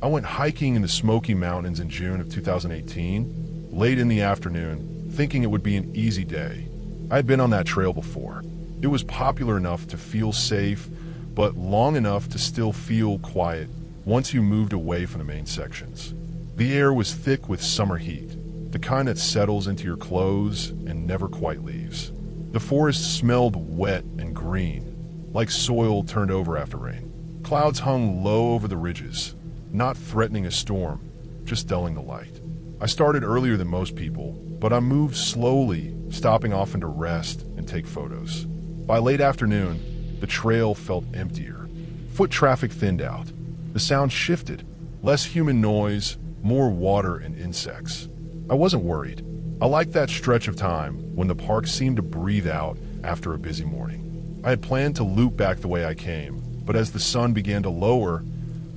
I went hiking in the Smoky Mountains in June of 2018, late in the afternoon, thinking it would be an easy day. I had been on that trail before. It was popular enough to feel safe, but long enough to still feel quiet once you moved away from the main sections. The air was thick with summer heat, the kind that settles into your clothes and never quite leaves. The forest smelled wet and green, like soil turned over after rain. Clouds hung low over the ridges, not threatening a storm, just dulling the light. I started earlier than most people, but I moved slowly, stopping often to rest and take photos. By late afternoon, the trail felt emptier. Foot traffic thinned out. The sound shifted, less human noise, more water and insects. I wasn't worried. I liked that stretch of time when the park seemed to breathe out after a busy morning. I had planned to loop back the way I came, but as the sun began to lower,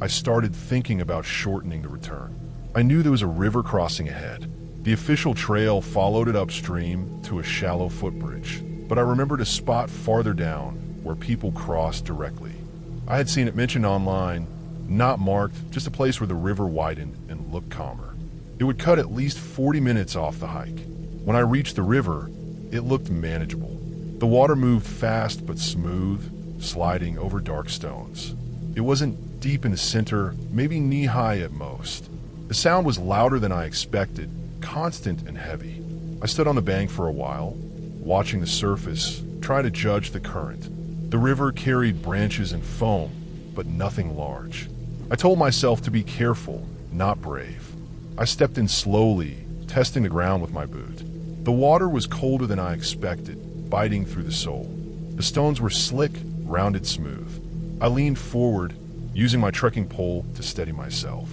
I started thinking about shortening the return. I knew there was a river crossing ahead. The official trail followed it upstream to a shallow footbridge, but I remembered a spot farther down where people crossed directly. I had seen it mentioned online, not marked, just a place where the river widened and looked calmer. It would cut at least 40 minutes off the hike. When I reached the river, it looked manageable. The water moved fast but smooth, sliding over dark stones. It wasn't deep in the center, maybe knee-high at most. The sound was louder than I expected, constant and heavy. I stood on the bank for a while, watching the surface, trying to judge the current. The river carried branches and foam, but nothing large. I told myself to be careful, not brave. I stepped in slowly, testing the ground with my boot. The water was colder than I expected, biting through the sole. The stones were slick, rounded smooth. I leaned forward, using my trekking pole to steady myself.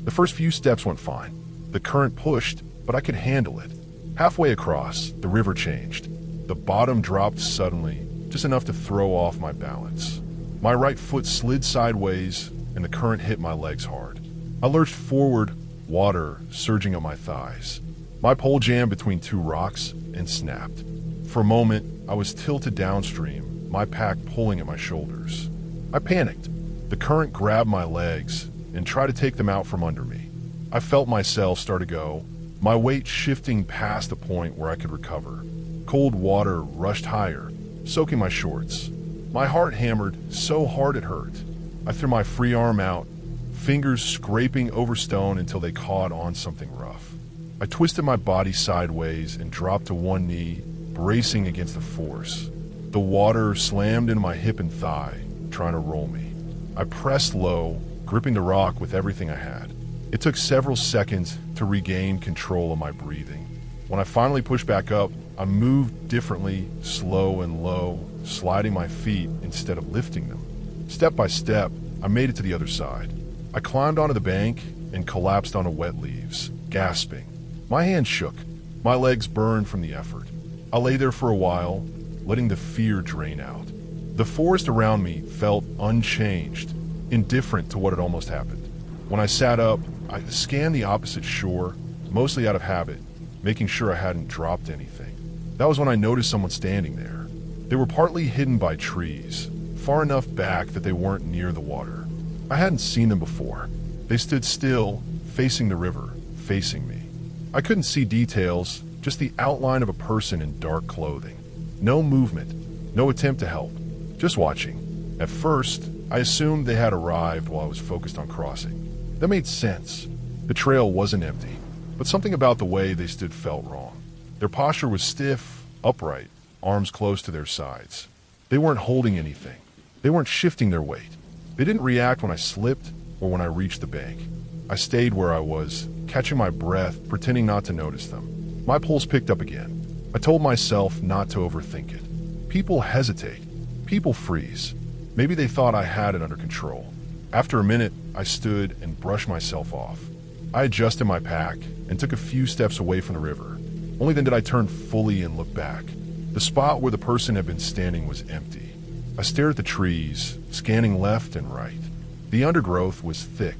The first few steps went fine. The current pushed, but I could handle it. Halfway across, the river changed. The bottom dropped suddenly, just enough to throw off my balance. My right foot slid sideways, and the current hit my legs hard. I lurched forward, water surging up my thighs. My pole jammed between two rocks and snapped. For a moment, I was tilted downstream, my pack pulling at my shoulders. I panicked. The current grabbed my legs and tried to take them out from under me. I felt myself start to go, my weight shifting past the point where I could recover. Cold water rushed higher, soaking my shorts. My heart hammered so hard it hurt. I threw my free arm out, fingers scraping over stone until they caught on something rough. I twisted my body sideways and dropped to one knee, bracing against the force. The water slammed into my hip and thigh, trying to roll me. I pressed low, gripping the rock with everything I had. It took several seconds to regain control of my breathing. When I finally pushed back up, I moved differently, slow and low, sliding my feet instead of lifting them. Step by step, I made it to the other side. I climbed onto the bank and collapsed onto wet leaves, gasping. My hands shook. My legs burned from the effort. I lay there for a while, letting the fear drain out. The forest around me felt unchanged, indifferent to what had almost happened. When I sat up, I scanned the opposite shore, mostly out of habit, making sure I hadn't dropped anything. That was when I noticed someone standing there. They were partly hidden by trees, far enough back that they weren't near the water. I hadn't seen them before. They stood still, facing the river, facing me. I couldn't see details, just the outline of a person in dark clothing. No movement, no attempt to help, just watching. At first, I assumed they had arrived while I was focused on crossing. That made sense. The trail wasn't empty, but something about the way they stood felt wrong. Their posture was stiff, upright, arms close to their sides. They weren't holding anything. They weren't shifting their weight. They didn't react when I slipped or when I reached the bank. I stayed where I was, catching my breath, pretending not to notice them. My pulse picked up again. I told myself not to overthink it. People hesitate. People freeze. Maybe they thought I had it under control. After a minute, I stood and brushed myself off. I adjusted my pack and took a few steps away from the river. Only then did I turn fully and look back. The spot where the person had been standing was empty. I stared at the trees, scanning left and right. The undergrowth was thick.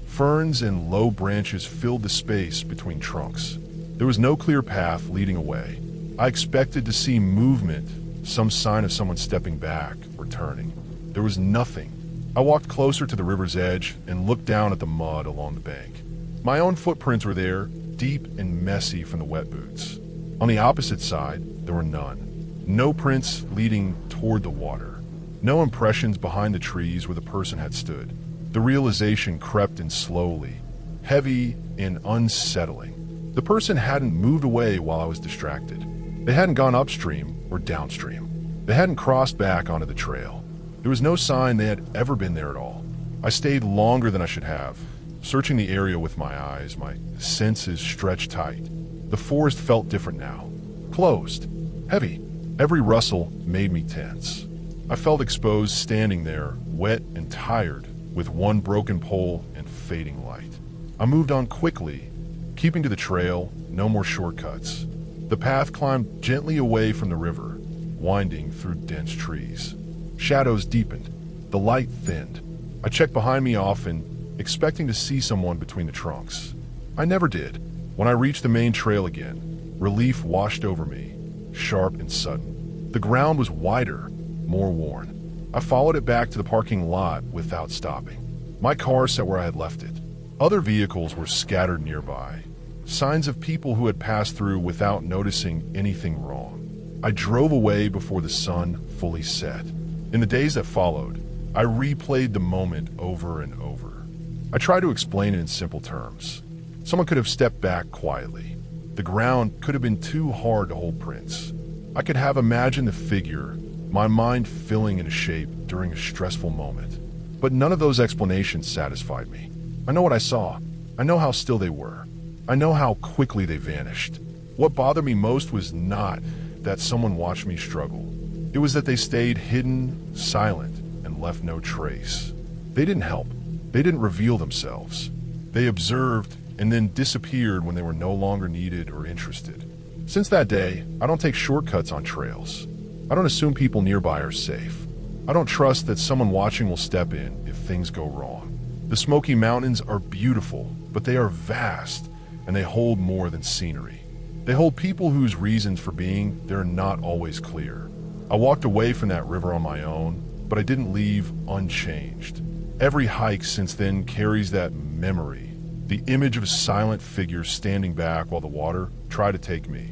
Ferns and low branches filled the space between trunks. There was no clear path leading away. I expected to see movement, some sign of someone stepping back or turning. There was nothing. I walked closer to the river's edge and looked down at the mud along the bank. My own footprints were there, deep and messy from the wet boots. On the opposite side, there were none. No prints leading toward the water. No impressions behind the trees where the person had stood. The realization crept in slowly, heavy and unsettling. The person hadn't moved away while I was distracted. They hadn't gone upstream or downstream. They hadn't crossed back onto the trail. There was no sign they had ever been there at all. I stayed longer than I should have, searching the area with my eyes, my senses stretched tight. The forest felt different now. Closed. Heavy. Every rustle made me tense. I felt exposed standing there, wet and tired, with one broken pole and fading light. I moved on quickly, keeping to the trail, no more shortcuts. The path climbed gently away from the river, winding through dense trees. Shadows deepened. The light thinned. I checked behind me often, expecting to see someone between the trunks. I never did. When I reached the main trail again, relief washed over me, sharp and sudden. The ground was wider, more worn. I followed it back to the parking lot without stopping. My car sat where I had left it. Other vehicles were scattered nearby, signs of people who had passed through without noticing anything wrong. I drove away before the sun fully set. In the days that followed, I replayed the moment over and over. I tried to explain it in simple terms. Someone could have stepped back quietly. The ground could have been too hard to hold prints. I could have imagined the figure, my mind filling in a shape during a stressful moment. But none of those explanations satisfied me. I know what I saw. I know how still they were. I know how quickly they vanished. What bothered me most was not that someone watched me struggle. It was that they stayed hidden, silent, and left no trace. They didn't help. They didn't reveal themselves. They observed and then disappeared when they were no longer needed or interested. Since that day, I don't take shortcuts on trails. I don't assume people nearby are safe. I don't trust that someone watching will step in if things go wrong. The Smoky Mountains are beautiful, but they are vast, and they hold more than scenery. They hold people whose reasons for being there are not always clear. I walked away from that river on my own, but I didn't leave unchanged. Every hike since then carries that memory, the image of a silent figure standing back while the water tried to take me,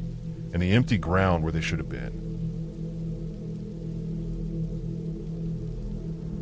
and the empty ground where they should have been.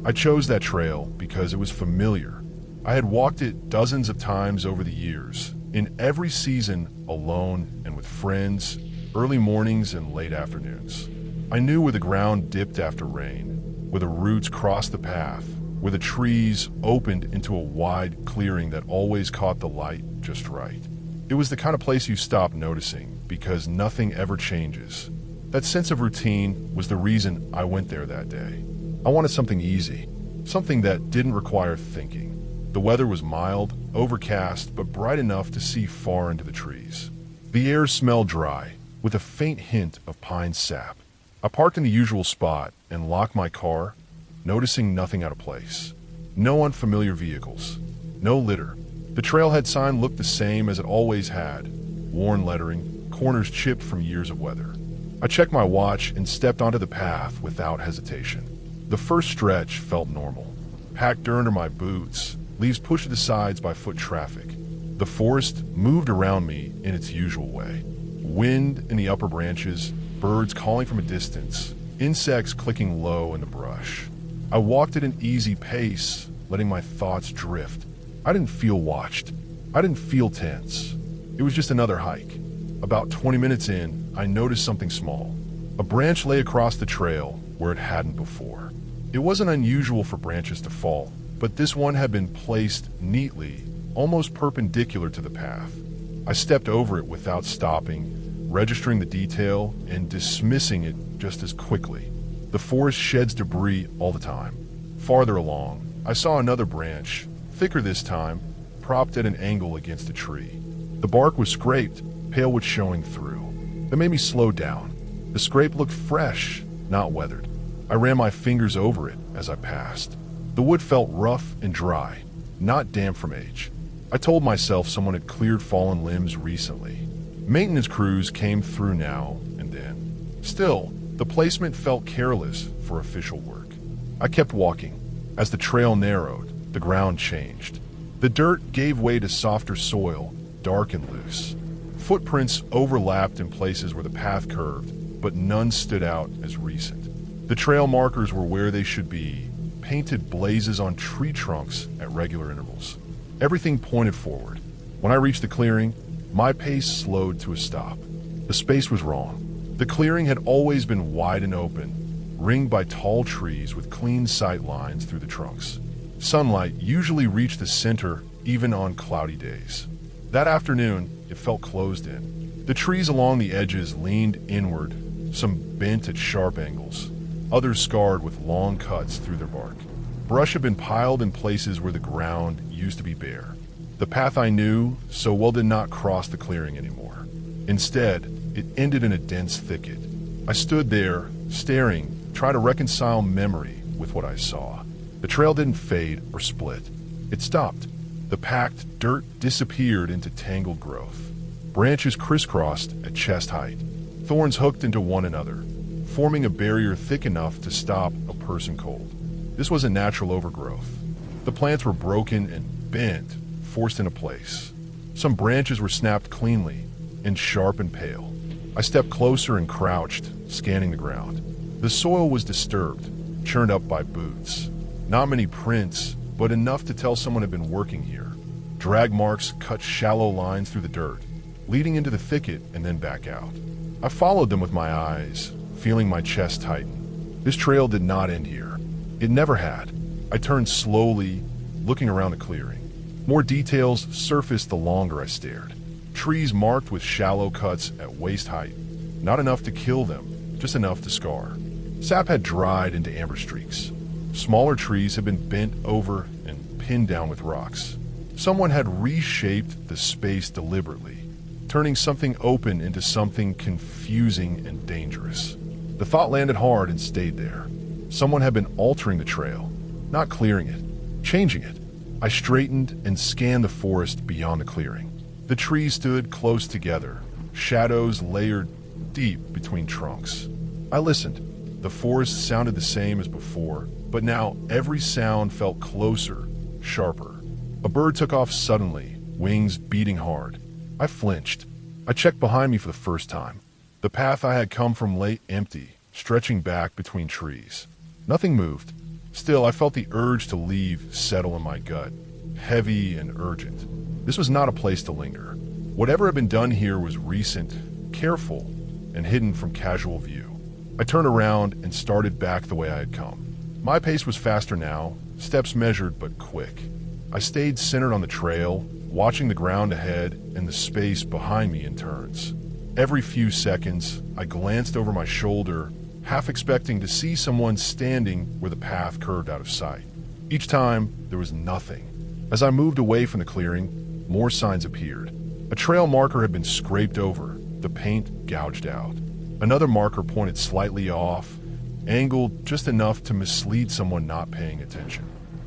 I chose that trail because it was familiar. I had walked it dozens of times over the years, in every season, alone and with friends, early mornings and late afternoons. I knew where the ground dipped after rain, where the roots crossed the path, where the trees opened into a wide clearing that always caught the light just right. It was the kind of place you stop noticing because nothing ever changes. That sense of routine was the reason I went there that day. I wanted something easy, something that didn't require thinking. The weather was mild, overcast, but bright enough to see far into the trees. The air smelled dry, with a faint hint of pine sap. I parked in the usual spot and locked my car, noticing nothing out of place. No unfamiliar vehicles. No litter. The trailhead sign looked the same as it always had. Worn lettering, corners chipped from years of weather. I checked my watch and stepped onto the path without hesitation. The first stretch felt normal. Packed dirt under my boots, leaves pushed to the sides by foot traffic. The forest moved around me in its usual way. Wind in the upper branches, birds calling from a distance, insects clicking low in the brush. I walked at an easy pace, letting my thoughts drift. I didn't feel watched. I didn't feel tense. It was just another hike. About 20 minutes in, I noticed something small. A branch lay across the trail where it hadn't before. It wasn't unusual for branches to fall, but this one had been placed neatly, almost perpendicular to the path. I stepped over it without stopping, registering the detail and dismissing it just as quickly. The forest sheds debris all the time. Farther along, I saw another branch, thicker this time, propped at an angle against a tree. The bark was scraped, pale wood showing through. That made me slow down. The scrape looked fresh, not weathered. I ran my fingers over it as I passed. The wood felt rough and dry, not damp from age. I told myself someone had cleared fallen limbs recently. Maintenance crews came through now and then. Still, the placement felt careless for official work. I kept walking, As the trail narrowed, the ground changed. The dirt gave way to softer soil, dark and loose. Footprints overlapped in places where the path curved, but none stood out as recent. The trail markers were where they should be, painted blazes on tree trunks at regular intervals. Everything pointed forward. When I reached the clearing, my pace slowed to a stop. The space was wrong. The clearing had always been wide and open, ringed by tall trees with clean sight lines through the trunks. Sunlight usually reached the center even on cloudy days. That afternoon, it felt closed in. The trees along the edges leaned inward, some bent at sharp angles, others scarred with long cuts through their bark. Brush had been piled in places where the ground used to be bare. The path I knew so well did not cross the clearing anymore. Instead, it ended in a dense thicket. I stood there, staring, trying to reconcile memory with what I saw. The trail didn't fade or split. It stopped. The packed dirt disappeared into tangled growth. Branches crisscrossed at chest height. Thorns hooked into one another, forming a barrier thick enough to stop a person cold. This wasn't natural overgrowth. The plants were broken and bent, forced into place. Some branches were snapped cleanly, and sharp and pale. I stepped closer and crouched, scanning the ground. The soil was disturbed, churned up by boots. Not many prints, but enough to tell someone had been working here. Drag marks cut shallow lines through the dirt, leading into the thicket and then back out. I followed them with my eyes, feeling my chest tighten. This trail did not end here. It never had. I turned slowly, looking around the clearing. More details surfaced the longer I stared. Trees marked with shallow cuts at waist height. Not enough to kill them, just enough to scar. Sap had dried into amber streaks. Smaller trees had been bent over and pinned down with rocks. Someone had reshaped the space deliberately, turning something open into something confusing and dangerous. The thought landed hard and stayed there. Someone had been altering the trail, not clearing it, changing it. I straightened and scanned the forest beyond the clearing. The trees stood close together, shadows layered deep between trunks. I listened. The forest sounded the same as before, but now every sound felt closer, sharper. A bird took off suddenly, wings beating hard. I flinched. I checked behind me for the first time. The path I had come from lay empty, stretching back between trees. Nothing moved. Still, I felt the urge to leave settle in my gut, heavy and urgent. This was not a place to linger. Whatever had been done here was recent, careful, and hidden from casual view. I turned around and started back the way I had come. My pace was faster now, steps measured but quick. I stayed centered on the trail, watching the ground ahead and the space behind me in turns. Every few seconds, I glanced over my shoulder, half expecting to see someone standing where the path curved out of sight. Each time, there was nothing. As I moved away from the clearing, more signs appeared. A trail marker had been scraped over, the paint gouged out. Another marker pointed slightly off, angled just enough to mislead someone not paying attention.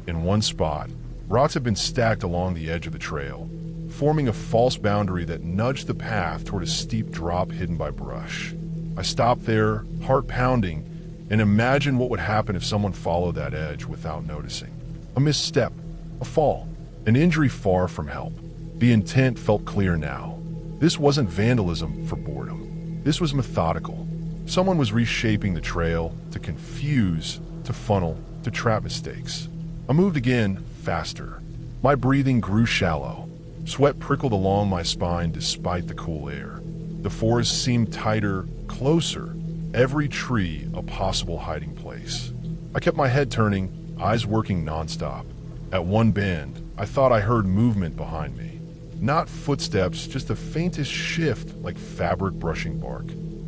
In one spot, rocks had been stacked along the edge of the trail, forming a false boundary that nudged the path toward a steep drop hidden by brush. I stopped there, heart pounding, and imagined what would happen if someone followed that edge without noticing. A misstep, a fall, an injury far from help. The intent felt clear now. This wasn't vandalism for boredom. This was methodical. Someone was reshaping the trail to confuse, to funnel, to trap mistakes. I moved again, faster. My breathing grew shallow. Sweat prickled along my spine despite the cool air. The forest seemed tighter, closer, every tree a possible hiding place. I kept my head turning, eyes working nonstop. At one bend, I thought I heard movement behind me. Not footsteps, just the faintest shift like fabric brushing bark.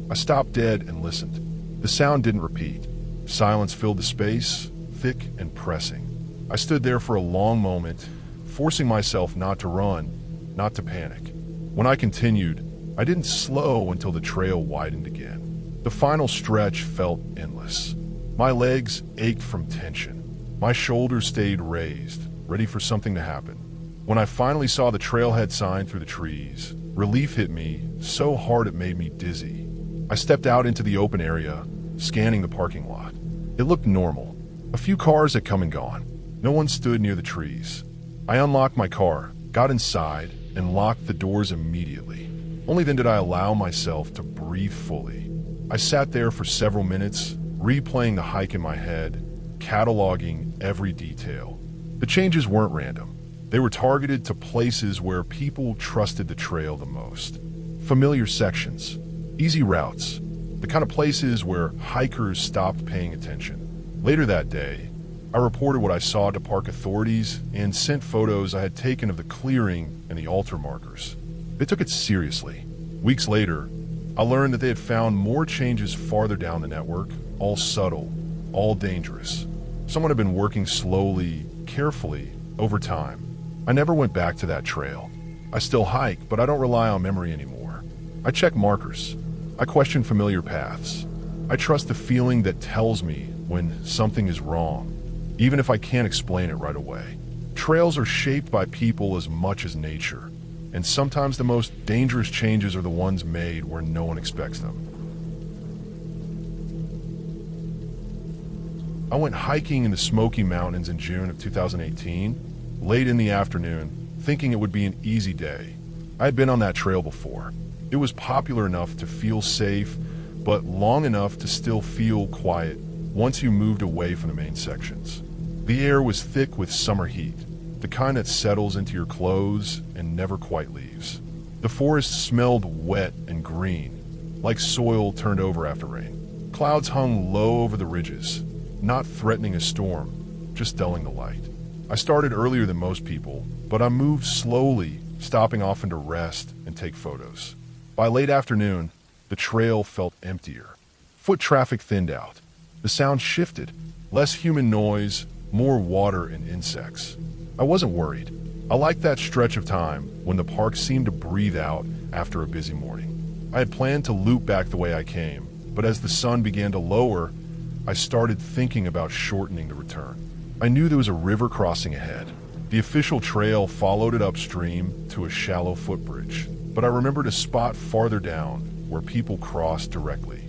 I stopped dead and listened. The sound didn't repeat. Silence filled the space, thick and pressing. I stood there for a long moment, forcing myself not to run, not to panic. When I continued, I didn't slow until the trail widened again. The final stretch felt endless. My legs ached from tension. My shoulders stayed raised, ready for something to happen. When I finally saw the trailhead sign through the trees, relief hit me so hard it made me dizzy. I stepped out into the open area, scanning the parking lot. It looked normal. A few cars had come and gone. No one stood near the trees. I unlocked my car, got inside, and locked the doors immediately. Only then did I allow myself to breathe fully. I sat there for several minutes, replaying the hike in my head, cataloging every detail. The changes weren't random. They were targeted to places where people trusted the trail the most. Familiar sections, easy routes, the kind of places where hikers stopped paying attention. Later that day, I reported what I saw to park authorities and sent photos I had taken of the clearing and the altar markers. They took it seriously. Weeks later, I learned that they had found more changes farther down the network, all subtle, all dangerous. Someone had been working slowly, carefully, over time. I never went back to that trail. I still hike, but I don't rely on memory anymore. I check markers. I question familiar paths. I trust the feeling that tells me when something is wrong, even if I can't explain it right away. Trails are shaped by people as much as nature, and sometimes the most dangerous changes are the ones made where no one expects them. I went hiking in the Smoky Mountains in June of 2018, late in the afternoon, thinking it would be an easy day. I had been on that trail before. It was popular enough to feel safe, but long enough to still feel quiet once you moved away from the main sections. The air was thick with summer heat, the kind that settles into your clothes and never quite leaves. The forest smelled wet and green, like soil turned over after rain. Clouds hung low over the ridges, not threatening a storm, just dulling the light. I started earlier than most people, but I moved slowly, stopping often to rest and take photos. By late afternoon, the trail felt emptier. Foot traffic thinned out. The sound shifted, less human noise, more water and insects. I wasn't worried. I liked that stretch of time when the park seemed to breathe out after a busy morning. I had planned to loop back the way I came, but as the sun began to lower, I started thinking about shortening the return. I knew there was a river crossing ahead. The official trail followed it upstream to a shallow footbridge, but I remembered a spot farther down where people crossed directly.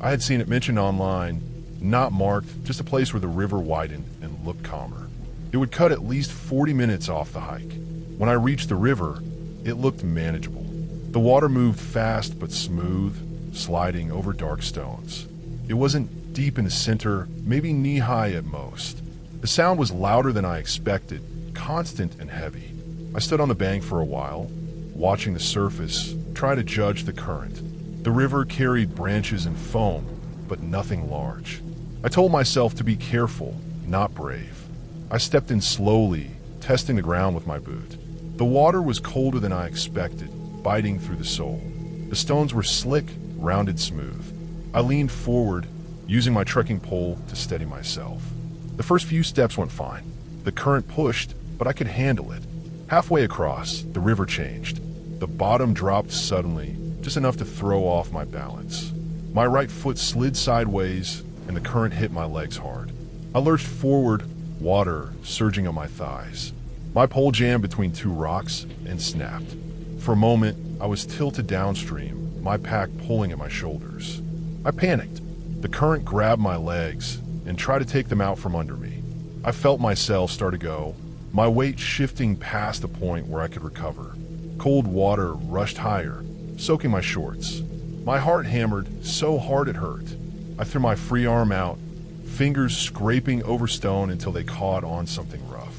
I had seen it mentioned online, not marked, just a place where the river widened and looked calmer. It would cut at least 40 minutes off the hike. When I reached the river, it looked manageable. The water moved fast but smooth, sliding over dark stones. It wasn't deep in the center, maybe knee-high at most. The sound was louder than I expected, constant and heavy. I stood on the bank for a while, watching the surface, try to judge the current. The river carried branches and foam, but nothing large. I told myself to be careful, not brave. I stepped in slowly, testing the ground with my boot. The water was colder than I expected, biting through the sole. The stones were slick, rounded smooth. I leaned forward, using my trekking pole to steady myself. The first few steps went fine. The current pushed, but I could handle it. Halfway across, the river changed. The bottom dropped suddenly, just enough to throw off my balance. My right foot slid sideways, and the current hit my legs hard. I lurched forward, water surging on my thighs. My pole jammed between two rocks and snapped. For a moment, I was tilted downstream, my pack pulling at my shoulders. I panicked. The current grabbed my legs and tried to take them out from under me. I felt myself start to go, my weight shifting past the point where I could recover. Cold water rushed higher, soaking my shorts. My heart hammered so hard it hurt. I threw my free arm out, fingers scraping over stone until they caught on something rough.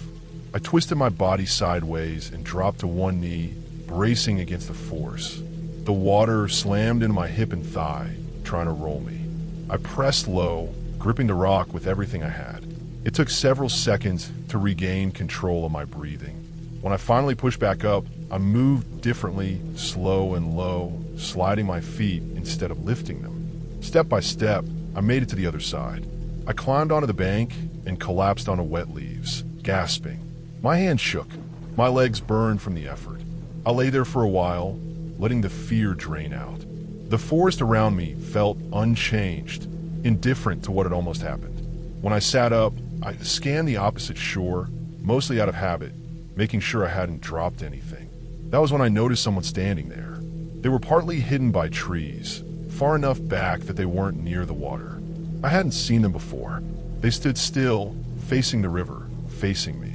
I twisted my body sideways and dropped to one knee, bracing against the force. The water slammed into my hip and thigh, trying to roll me. I pressed low, gripping the rock with everything I had. It took several seconds to regain control of my breathing. When I finally pushed back up, I moved differently, slow and low, sliding my feet instead of lifting them. Step by step, I made it to the other side. I climbed onto the bank and collapsed onto wet leaves, gasping. My hands shook. My legs burned from the effort. I lay there for a while, letting the fear drain out. The forest around me felt unchanged, indifferent to what had almost happened. When I sat up, I scanned the opposite shore, mostly out of habit, making sure I hadn't dropped anything. That was when I noticed someone standing there. They were partly hidden by trees, far enough back that they weren't near the water. I hadn't seen them before. They stood still, facing the river, facing me.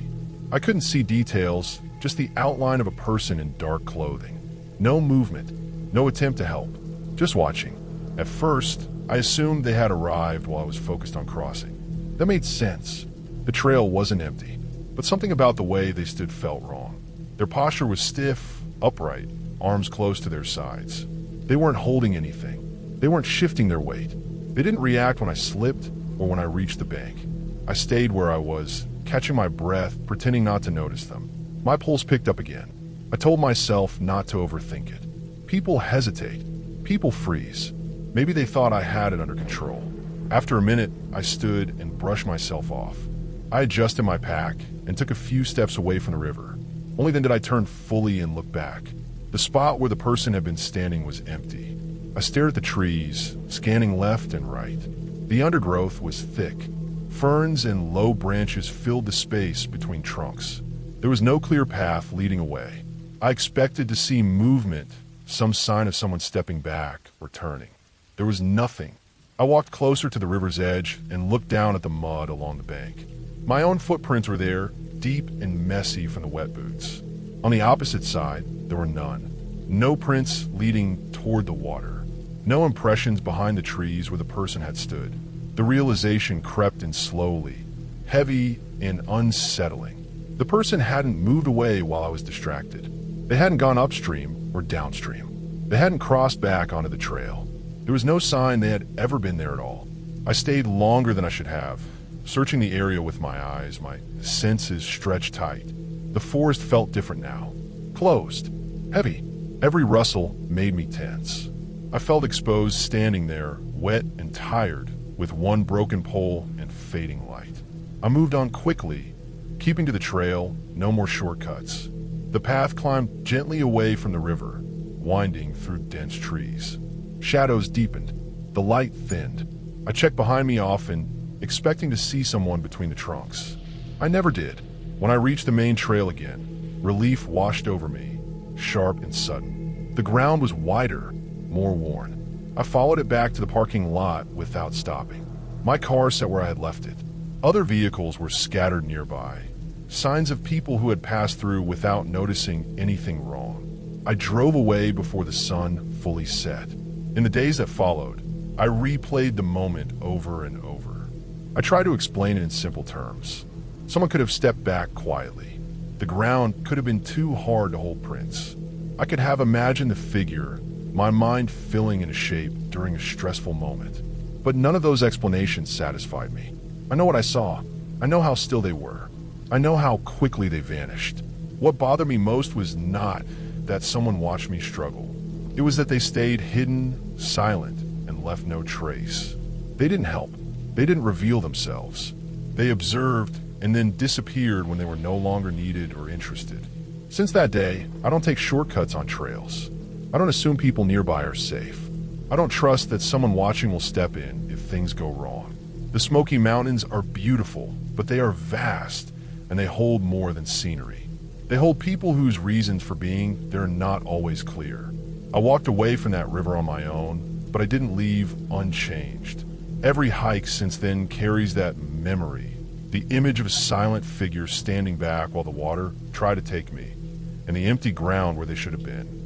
I couldn't see details, just the outline of a person in dark clothing. No movement, no attempt to help, just watching. At first, I assumed they had arrived while I was focused on crossing. That made sense. The trail wasn't empty, but something about the way they stood felt wrong. Their posture was stiff, upright, arms close to their sides. They weren't holding anything. They weren't shifting their weight. They didn't react when I slipped or when I reached the bank. I stayed where I was, catching my breath, pretending not to notice them. My pulse picked up again. I told myself not to overthink it. People hesitate. People freeze. Maybe they thought I had it under control. After a minute, I stood and brushed myself off. I adjusted my pack and took a few steps away from the river. Only then did I turn fully and look back. The spot where the person had been standing was empty. I stared at the trees, scanning left and right. The undergrowth was thick. Ferns and low branches filled the space between trunks. There was no clear path leading away. I expected to see movement, some sign of someone stepping back or turning. There was nothing. I walked closer to the river's edge and looked down at the mud along the bank. My own footprints were there, deep and messy from the wet boots. On the opposite side, there were none. No prints leading toward the water. No impressions behind the trees where the person had stood. The realization crept in slowly, heavy and unsettling. The person hadn't moved away while I was distracted. They hadn't gone upstream or downstream. They hadn't crossed back onto the trail. There was no sign they had ever been there at all. I stayed longer than I should have, searching the area with my eyes, my senses stretched tight. The forest felt different now. Closed. Heavy. Every rustle made me tense. I felt exposed standing there, wet and tired, with one broken pole and fading light. I moved on quickly, keeping to the trail, no more shortcuts. The path climbed gently away from the river, winding through dense trees. Shadows deepened. The light thinned. I checked behind me often, expecting to see someone between the trunks. I never did. When I reached the main trail again, relief washed over me, sharp and sudden. The ground was wider, more worn. I followed it back to the parking lot without stopping. My car sat where I had left it. Other vehicles were scattered nearby, signs of people who had passed through without noticing anything wrong. I drove away before the sun fully set. In the days that followed, I replayed the moment over and over. I tried to explain it in simple terms. Someone could have stepped back quietly. The ground could have been too hard to hold prints. I could have imagined the figure, my mind filling in a shape during a stressful moment. But none of those explanations satisfied me. I know what I saw. I know how still they were. I know how quickly they vanished. What bothered me most was not that someone watched me struggle. It was that they stayed hidden, silent, and left no trace. They didn't help. They didn't reveal themselves. They observed and then disappeared when they were no longer needed or interested. Since that day, I don't take shortcuts on trails. I don't assume people nearby are safe. I don't trust that someone watching will step in if things go wrong. The Smoky Mountains are beautiful, but they are vast, and they hold more than scenery. They hold people whose reasons for being there are not always clear. I walked away from that river on my own, but I didn't leave unchanged. Every hike since then carries that memory, the image of a silent figure standing back while the water tried to take me, and the empty ground where they should have been.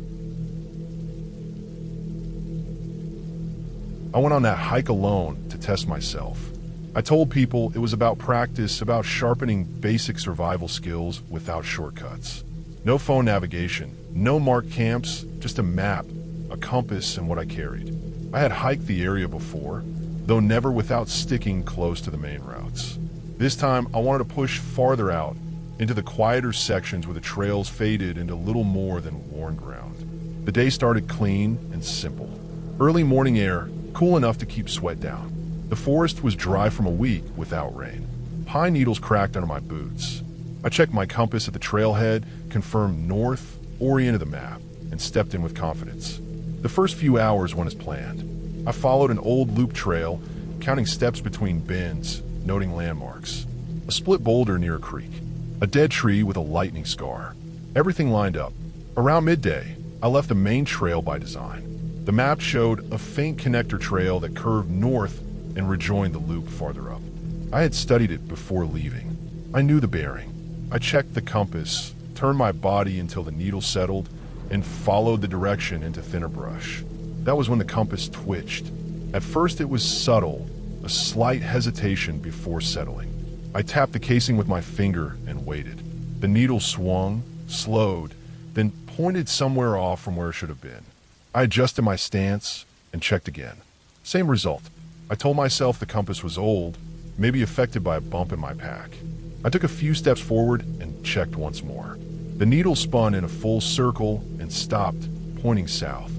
I went on that hike alone to test myself. I told people it was about practice, about sharpening basic survival skills without shortcuts. No phone navigation, no marked camps, just a map, a compass, and what I carried. I had hiked the area before, though never without sticking close to the main routes. This time, I wanted to push farther out, into the quieter sections where the trails faded into little more than worn ground. The day started clean and simple. Early morning air, cool enough to keep sweat down. The forest was dry from a week without rain. Pine needles cracked under my boots. I checked my compass at the trailhead, confirmed north, oriented the map, and stepped in with confidence. The first few hours went as planned. I followed an old loop trail, counting steps between bends, noting landmarks. A split boulder near a creek. A dead tree with a lightning scar. Everything lined up. Around midday, I left the main trail by design. The map showed a faint connector trail that curved north and rejoined the loop farther up. I had studied it before leaving. I knew the bearing. I checked the compass, turned my body until the needle settled, and followed the direction into thinner brush. That was when the compass twitched. At first it was subtle, a slight hesitation before settling. I tapped the casing with my finger and waited. The needle swung, slowed, then pointed somewhere off from where it should have been. I adjusted my stance and checked again. Same result. I told myself the compass was old, maybe affected by a bump in my pack. I took a few steps forward and checked once more. The needle spun in a full circle and stopped, pointing south.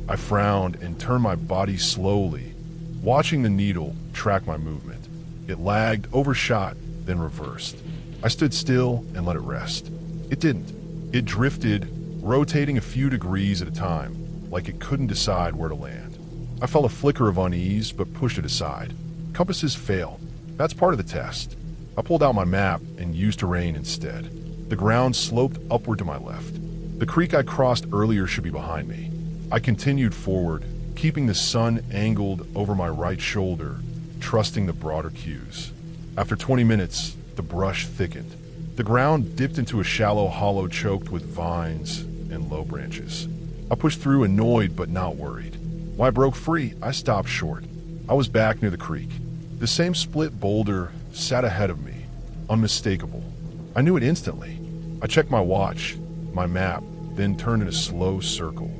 I frowned and turned my body slowly, watching the needle track my movement. It lagged, overshot, then reversed. I stood still and let it rest. It didn't. It drifted, rotating a few degrees at a time, like it couldn't decide where to land. I felt a flicker of unease, but pushed it aside. Compasses fail. That's part of the test. I pulled out my map and used terrain instead. The ground sloped upward to my left. The creek I crossed earlier should be behind me. I continued forward, keeping the sun angled over my right shoulder, trusting the broader cues. After 20 minutes, the brush thickened. The ground dipped into a shallow hollow choked with vines and low branches. I pushed through, annoyed but not worried. When I broke free, I stopped short. I was back near the creek. The same split boulder sat ahead of me, unmistakable. I knew it instantly. I checked my watch, my map, then turned in a slow circle.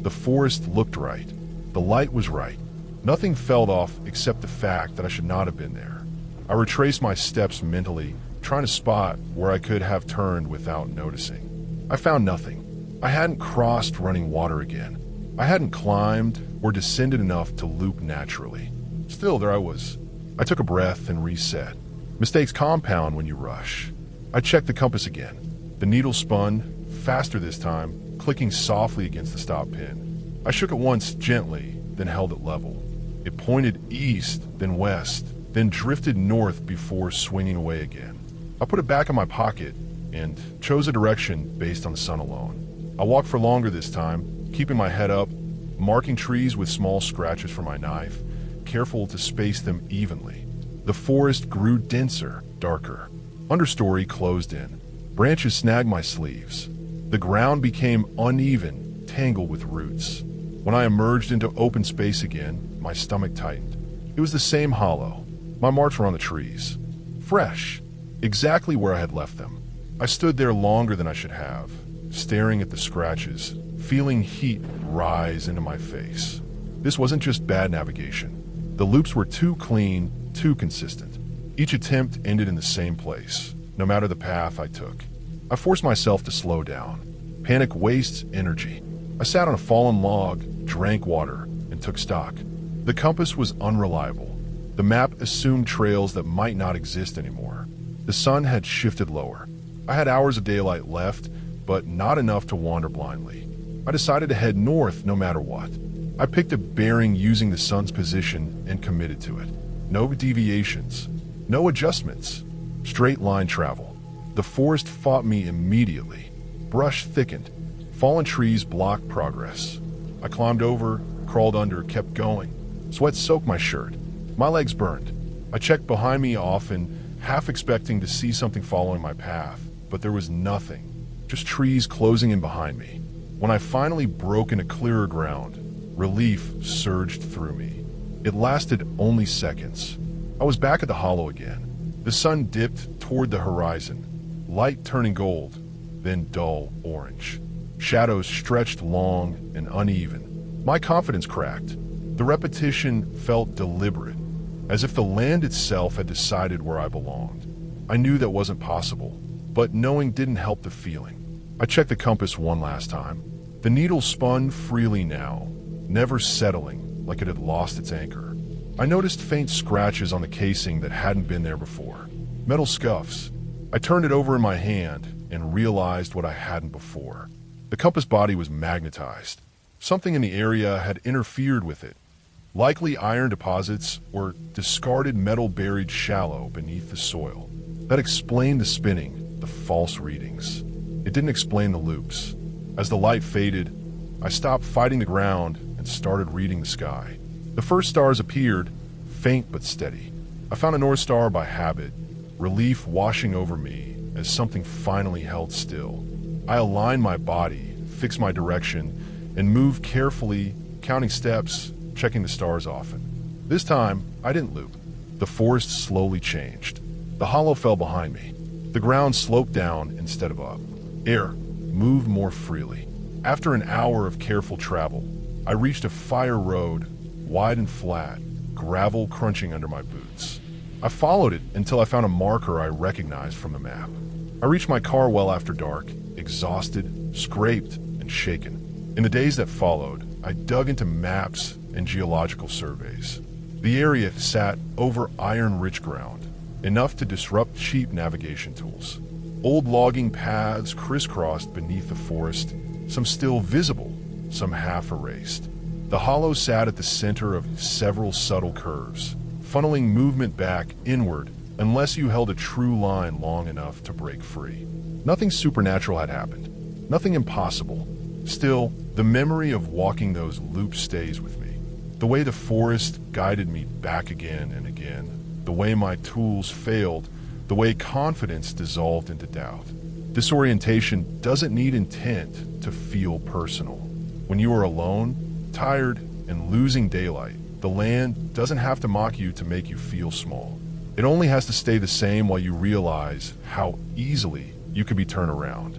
The forest looked right. The light was right. Nothing felt off except the fact that I should not have been there. I retraced my steps mentally, trying to spot where I could have turned without noticing. I found nothing. I hadn't crossed running water again. I hadn't climbed or descended enough to loop naturally. Still, there I was. I took a breath and reset. Mistakes compound when you rush. I checked the compass again. The needle spun, faster this time, clicking softly against the stop pin. I shook it once gently, then held it level. It pointed east, then west, then drifted north before swinging away again. I put it back in my pocket and chose a direction based on the sun alone. I walked for longer this time, keeping my head up, marking trees with small scratches for my knife, careful to space them evenly. The forest grew denser, darker. Understory closed in. Branches snagged my sleeves. The ground became uneven, tangled with roots. When I emerged into open space again, my stomach tightened. It was the same hollow. My marks were on the trees. Fresh. Exactly where I had left them. I stood there longer than I should have, staring at the scratches, feeling heat rise into my face. This wasn't just bad navigation. The loops were too clean, too consistent. Each attempt ended in the same place, no matter the path I took. I forced myself to slow down. Panic wastes energy. I sat on a fallen log, drank water, and took stock. The compass was unreliable. The map assumed trails that might not exist anymore. The sun had shifted lower. I had hours of daylight left, but not enough to wander blindly. I decided to head north no matter what. I picked a bearing using the sun's position and committed to it. No deviations, no adjustments, straight line travel. The forest fought me immediately. Brush thickened. Fallen trees blocked progress. I climbed over, crawled under, kept going. Sweat soaked my shirt. My legs burned. I checked behind me often, half expecting to see something following my path, but there was nothing. Just trees closing in behind me. When I finally broke into clearer ground, relief surged through me. It lasted only seconds. I was back at the hollow again. The sun dipped toward the horizon, light turning gold, then dull orange. Shadows stretched long and uneven. My confidence cracked. The repetition felt deliberate, as if the land itself had decided where I belonged. I knew that wasn't possible, but knowing didn't help the feeling. I checked the compass one last time. The needle spun freely now, never settling like it had lost its anchor. I noticed faint scratches on the casing that hadn't been there before. Metal scuffs. I turned it over in my hand and realized what I hadn't before. The compass body was magnetized. Something in the area had interfered with it. Likely iron deposits or discarded metal buried shallow beneath the soil. That explained the spinning, the false readings. It didn't explain the loops. As the light faded, I stopped fighting the ground and started reading the sky. The first stars appeared, faint but steady. I found a North Star by habit, relief washing over me as something finally held still. I aligned my body, fixed my direction, and moved carefully, counting steps, checking the stars often. This time, I didn't loop. The forest slowly changed. The hollow fell behind me. The ground sloped down instead of up. Air moved more freely. After an hour of careful travel, I reached a fire road, wide and flat, gravel crunching under my boots. I followed it until I found a marker I recognized from the map. I reached my car well after dark, exhausted, scraped, and shaken. In the days that followed, I dug into maps and geological surveys. The area sat over iron-rich ground, enough to disrupt cheap navigation tools. Old logging paths crisscrossed beneath the forest, some still visible, some half erased. The hollow sat at the center of several subtle curves, funneling movement back inward unless you held a true line long enough to break free. Nothing supernatural had happened, nothing impossible. Still, the memory of walking those loops stays with me. The way the forest guided me back again and again, the way my tools failed, the way confidence dissolved into doubt. Disorientation doesn't need intent to feel personal. When you are alone, tired, and losing daylight, the land doesn't have to mock you to make you feel small. It only has to stay the same while you realize how easily you could be turned around.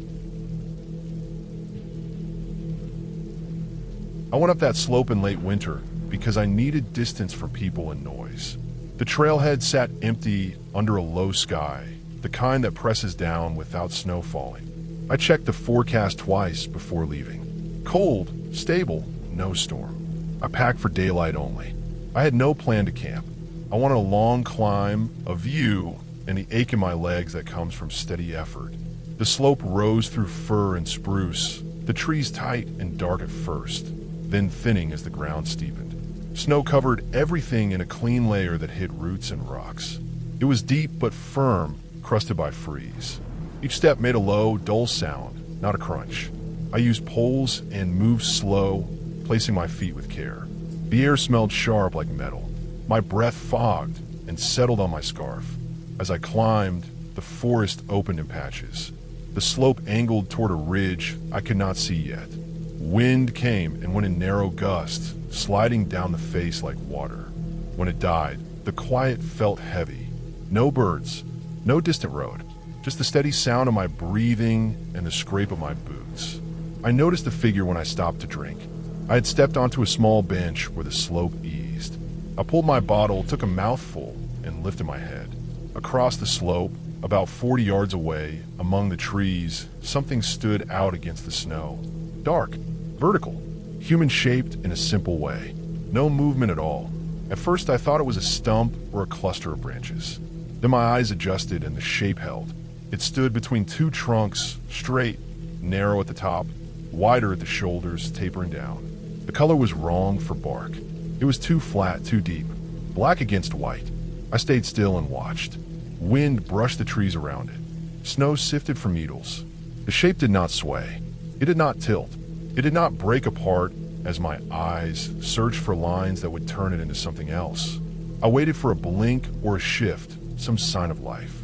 I went up that slope in late winter because I needed distance from people and noise. The trailhead sat empty under a low sky, the kind that presses down without snow falling. I checked the forecast twice before leaving. Cold, stable, no storm. I packed for daylight only. I had no plan to camp. I wanted a long climb, a view, and the ache in my legs that comes from steady effort. The slope rose through fir and spruce, the trees tight and dark at first, then thinning as the ground steepened. Snow covered everything in a clean layer that hid roots and rocks. It was deep but firm, crusted by freeze. Each step made a low, dull sound, not a crunch. I used poles and moved slow, placing my feet with care. The air smelled sharp like metal. My breath fogged and settled on my scarf. As I climbed, the forest opened in patches. The slope angled toward a ridge I could not see yet. Wind came and went in narrow gusts, sliding down the face like water. When it died, the quiet felt heavy. No birds, no distant road, just the steady sound of my breathing and the scrape of my boots. I noticed a figure when I stopped to drink. I had stepped onto a small bench where the slope eased. I pulled my bottle, took a mouthful, and lifted my head. Across the slope, about 40 yards away, among the trees, something stood out against the snow. Dark, vertical, human-shaped in a simple way. No movement at all. At first I thought it was a stump or a cluster of branches. Then my eyes adjusted and the shape held. It stood between two trunks, straight, narrow at the top, wider at the shoulders, tapering down. The color was wrong for bark. It was too flat, too deep, black against white. I stayed still and watched. Wind brushed the trees around it. Snow sifted from needles. The shape did not sway. It did not tilt. It did not break apart as my eyes searched for lines that would turn it into something else. I waited for a blink or a shift, some sign of life.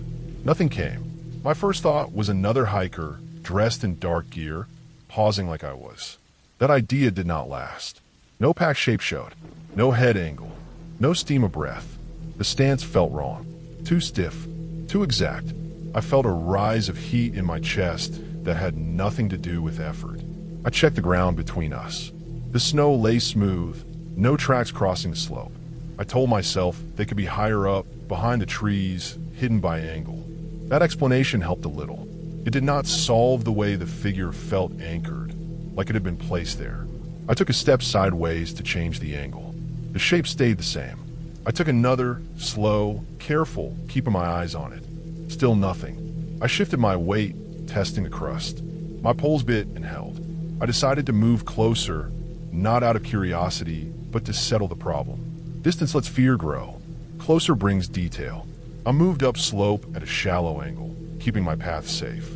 Nothing came. My first thought was another hiker, dressed in dark gear, pausing like I was. That idea did not last. No pack shape showed. No head angle. No steam of breath. The stance felt wrong. Too stiff. Too exact. I felt a rise of heat in my chest that had nothing to do with effort. I checked the ground between us. The snow lay smooth, no tracks crossing the slope. I told myself they could be higher up, behind the trees, hidden by angle. That explanation helped a little. It did not solve the way the figure felt anchored, like it had been placed there. I took a step sideways to change the angle. The shape stayed the same. I took another, slow, careful, keeping my eyes on it. Still nothing. I shifted my weight, testing the crust. My poles bit and held. I decided to move closer, not out of curiosity, but to settle the problem. Distance lets fear grow. Closer brings detail. I moved up slope at a shallow angle, keeping my path safe.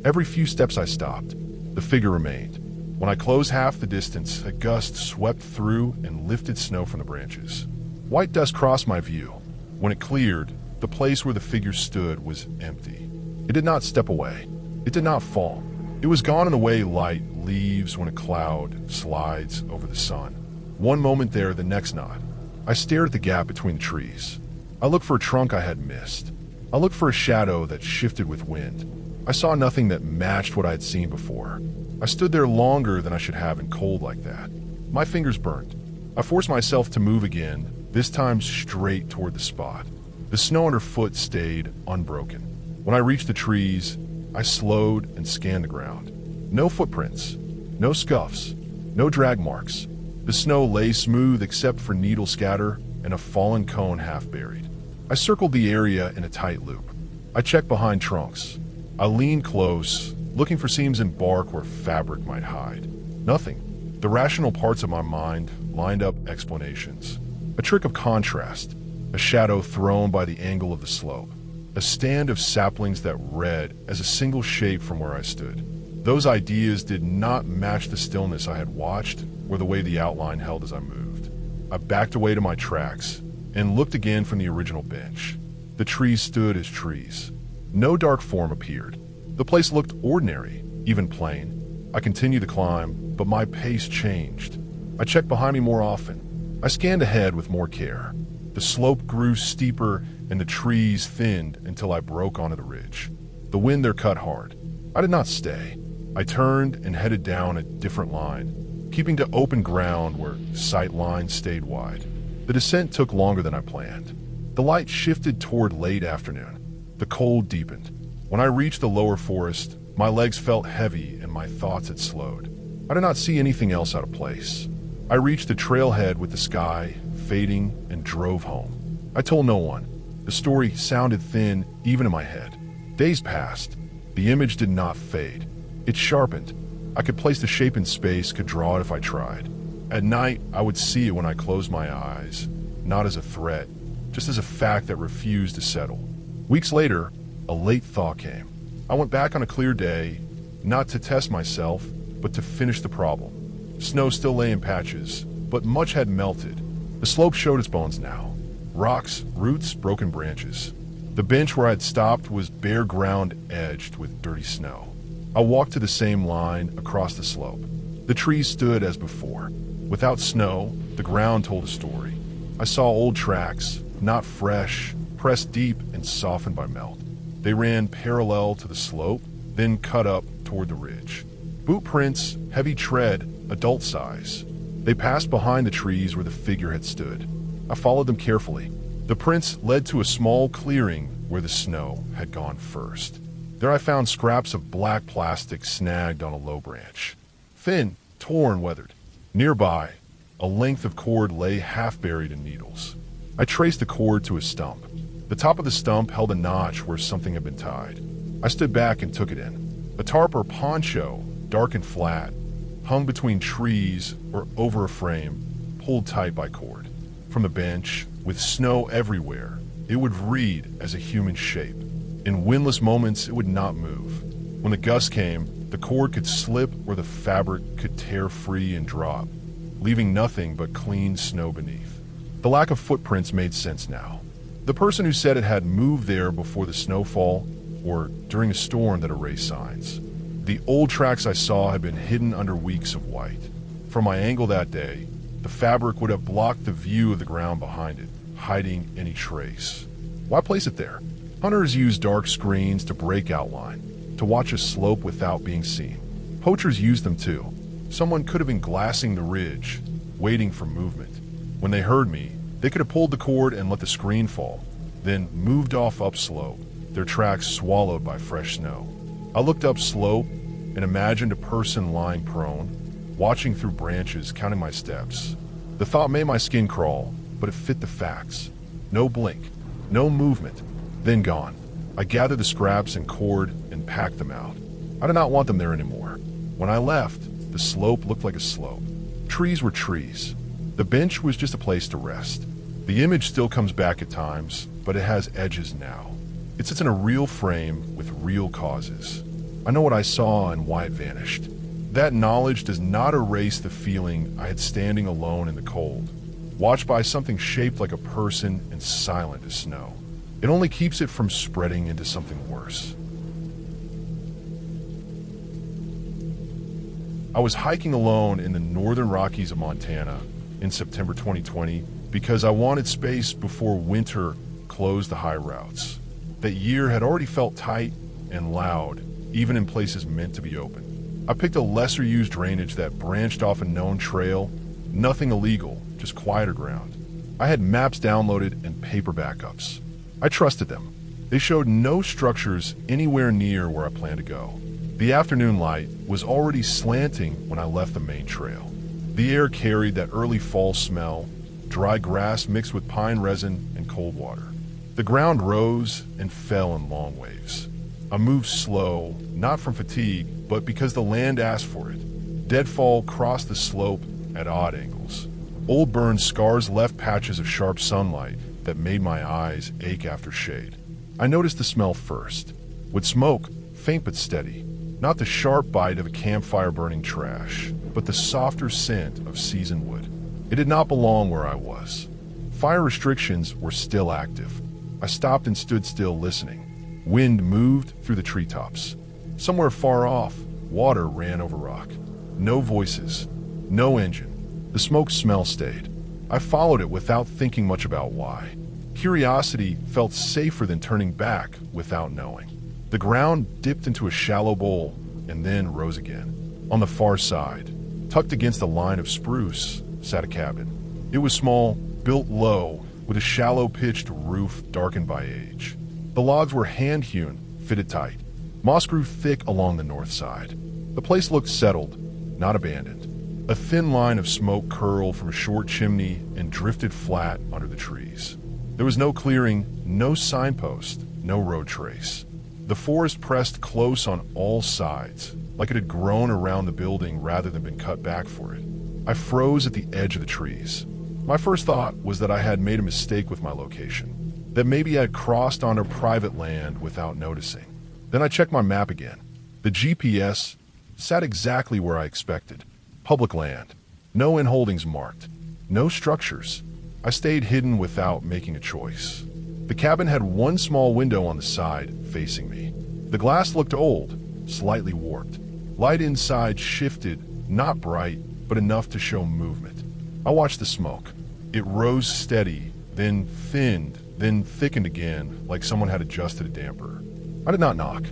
Every few steps I stopped. The figure remained. When I closed half the distance, a gust swept through and lifted snow from the branches. White dust crossed my view. When it cleared, The place where the figure stood was empty. It did not step away. It did not fall. It was gone in the way light leaves when a cloud slides over the sun. One moment there, the next not. I stared at the gap between the trees. I looked for a trunk I had missed. I looked for a shadow that shifted with wind. I saw nothing that matched what I had seen before. I stood there longer than I should have in cold like that. My fingers burned. I forced myself to move again, this time straight toward the spot. The snow underfoot stayed unbroken. When I reached the trees, I slowed and scanned the ground. No footprints, no scuffs, no drag marks. The snow lay smooth except for needle scatter and a fallen cone half buried. I circled the area in a tight loop. I checked behind trunks. I leaned close, looking for seams in bark where fabric might hide. Nothing. The rational parts of my mind lined up explanations. A trick of contrast, a shadow thrown by the angle of the slope, a stand of saplings that read as a single shape from where I stood. Those ideas did not match the stillness I had watched or the way the outline held as I moved. I backed away to my tracks and looked again from the original bench. The trees stood as trees. No dark form appeared. The place looked ordinary, even plain. I continued to climb, but my pace changed. I checked behind me more often. I scanned ahead with more care. The slope grew steeper and the trees thinned until I broke onto the ridge. The wind there cut hard. I did not stay. I turned and headed down a different line, keeping to open ground where sight lines stayed wide. The descent took longer than I planned. The light shifted toward late afternoon. The cold deepened. When I reached the lower forest, my legs felt heavy and my thoughts had slowed. I did not see anything else out of place. I reached the trailhead with the sky fading and drove home. I told no one. The story sounded thin even in my head. Days passed. The image did not fade. It sharpened. I could place the shape in space, could draw it if I tried. At night, I would see it when I closed my eyes, not as a threat, just as a fact that refused to settle. Weeks later, a late thaw came. I went back on a clear day, not to test myself, but to finish the problem. Snow still lay in patches, but much had melted. The slope showed its bones now. Rocks, roots, broken branches. The bench where I'd stopped was bare ground edged with dirty snow. I walked to the same line across the slope. The trees stood as before. Without snow, the ground told a story. I saw old tracks, not fresh, pressed deep and softened by melt. They ran parallel to the slope, then cut up toward the ridge. Boot prints, heavy tread, adult size. They passed behind the trees where the figure had stood. I followed them carefully. The prints led to a small clearing where the snow had gone first. There I found scraps of black plastic snagged on a low branch. Thin, torn, weathered. Nearby, a length of cord lay half buried in needles. I traced the cord to a stump. The top of the stump held a notch where something had been tied. I stood back and took it in. A tarp or poncho, dark and flat, hung between trees or over a frame, pulled tight by cord. From the bench, with snow everywhere, it would read as a human shape. In windless moments, it would not move. When the gust came, the cord could slip or the fabric could tear free and drop, leaving nothing but clean snow beneath. The lack of footprints made sense now. The person who said it had moved there before the snowfall or during a storm that erased signs. The old tracks I saw had been hidden under weeks of white. From my angle that day, the fabric would have blocked the view of the ground behind it, hiding any trace. Why place it there? Hunters use dark screens to break outline, to watch a slope without being seen. Poachers use them too. Someone could have been glassing the ridge, waiting for movement. When they heard me, they could have pulled the cord and let the screen fall, then moved off upslope, their tracks swallowed by fresh snow. I looked upslope and imagined a person lying prone, watching through branches, counting my steps. The thought made my skin crawl, but it fit the facts. No blink, no movement, then gone. I gathered the scraps and cord and packed them out. I did not want them there anymore. When I left, the slope looked like a slope. Trees were trees. The bench was just a place to rest. The image still comes back at times, but it has edges now. It sits in a real frame with real causes. I know what I saw and why it vanished. That knowledge does not erase the feeling I had standing alone in the cold, watched by something shaped like a person and silent as snow. It only keeps it from spreading into something worse. I was hiking alone in the northern Rockies of Montana in September 2020 because I wanted space before winter closed the high routes. That year had already felt tight and loud, even in places meant to be open. I picked a lesser used drainage that branched off a known trail, nothing illegal, just quieter ground. I had maps downloaded and paper backups. I trusted them. They showed no structures anywhere near where I planned to go. The afternoon light was already slanting when I left the main trail. The air carried that early fall smell, dry grass mixed with pine resin and cold water. The ground rose and fell in long waves. I moved slow, not from fatigue, but because the land asked for it. Deadfall crossed the slope at odd angles. Old burned scars left patches of sharp sunlight that made my eyes ache after shade. I noticed the smell first. With smoke, faint but steady. Not the sharp bite of a campfire burning trash, but the softer scent of seasoned wood. It did not belong where I was. Fire restrictions were still active. I stopped and stood still listening. Wind moved through the treetops. Somewhere far off, water ran over rock. No voices, no engine. The smoke smell stayed. I followed it without thinking much about why. Curiosity felt safer than turning back without knowing. The ground dipped into a shallow bowl and then rose again. On the far side, tucked against a line of spruce, sat a cabin. It was small, built low, with a shallow pitched roof darkened by age. The logs were hand-hewn, fitted tight. Moss grew thick along the north side. The place looked settled, not abandoned. A thin line of smoke curled from a short chimney and drifted flat under the trees. There was no clearing, no signpost, no road trace. The forest pressed close on all sides, like it had grown around the building rather than been cut back for it. I froze at the edge of the trees. My first thought was that I had made a mistake with my location, that maybe I had crossed onto private land without noticing. Then I checked my map again. The GPS sat exactly where I expected. Public land. No inholdings marked. No structures. I stayed hidden without making a choice. The cabin had one small window on the side facing me. The glass looked old, slightly warped. Light inside shifted, not bright, but enough to show movement. I watched the smoke. It rose steady, then thinned, then thickened again, like someone had adjusted a damper. I did not knock.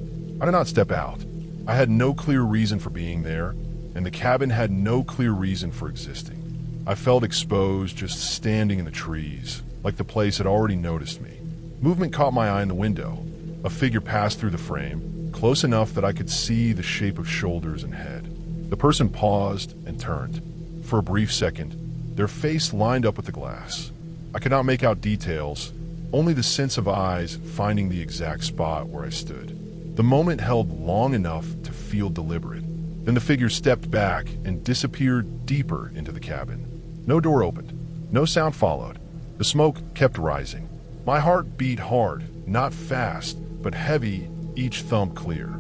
I did not step out. I had no clear reason for being there, and the cabin had no clear reason for existing. I felt exposed just standing in the trees, like the place had already noticed me. Movement caught my eye in the window. A figure passed through the frame, close enough that I could see the shape of shoulders and head. The person paused and turned. For a brief second, their face lined up with the glass. I could not make out details, only the sense of eyes finding the exact spot where I stood. The moment held long enough to feel deliberate. Then the figure stepped back and disappeared deeper into the cabin. No door opened. No sound followed. The smoke kept rising. My heart beat hard, not fast, but heavy, each thump clear.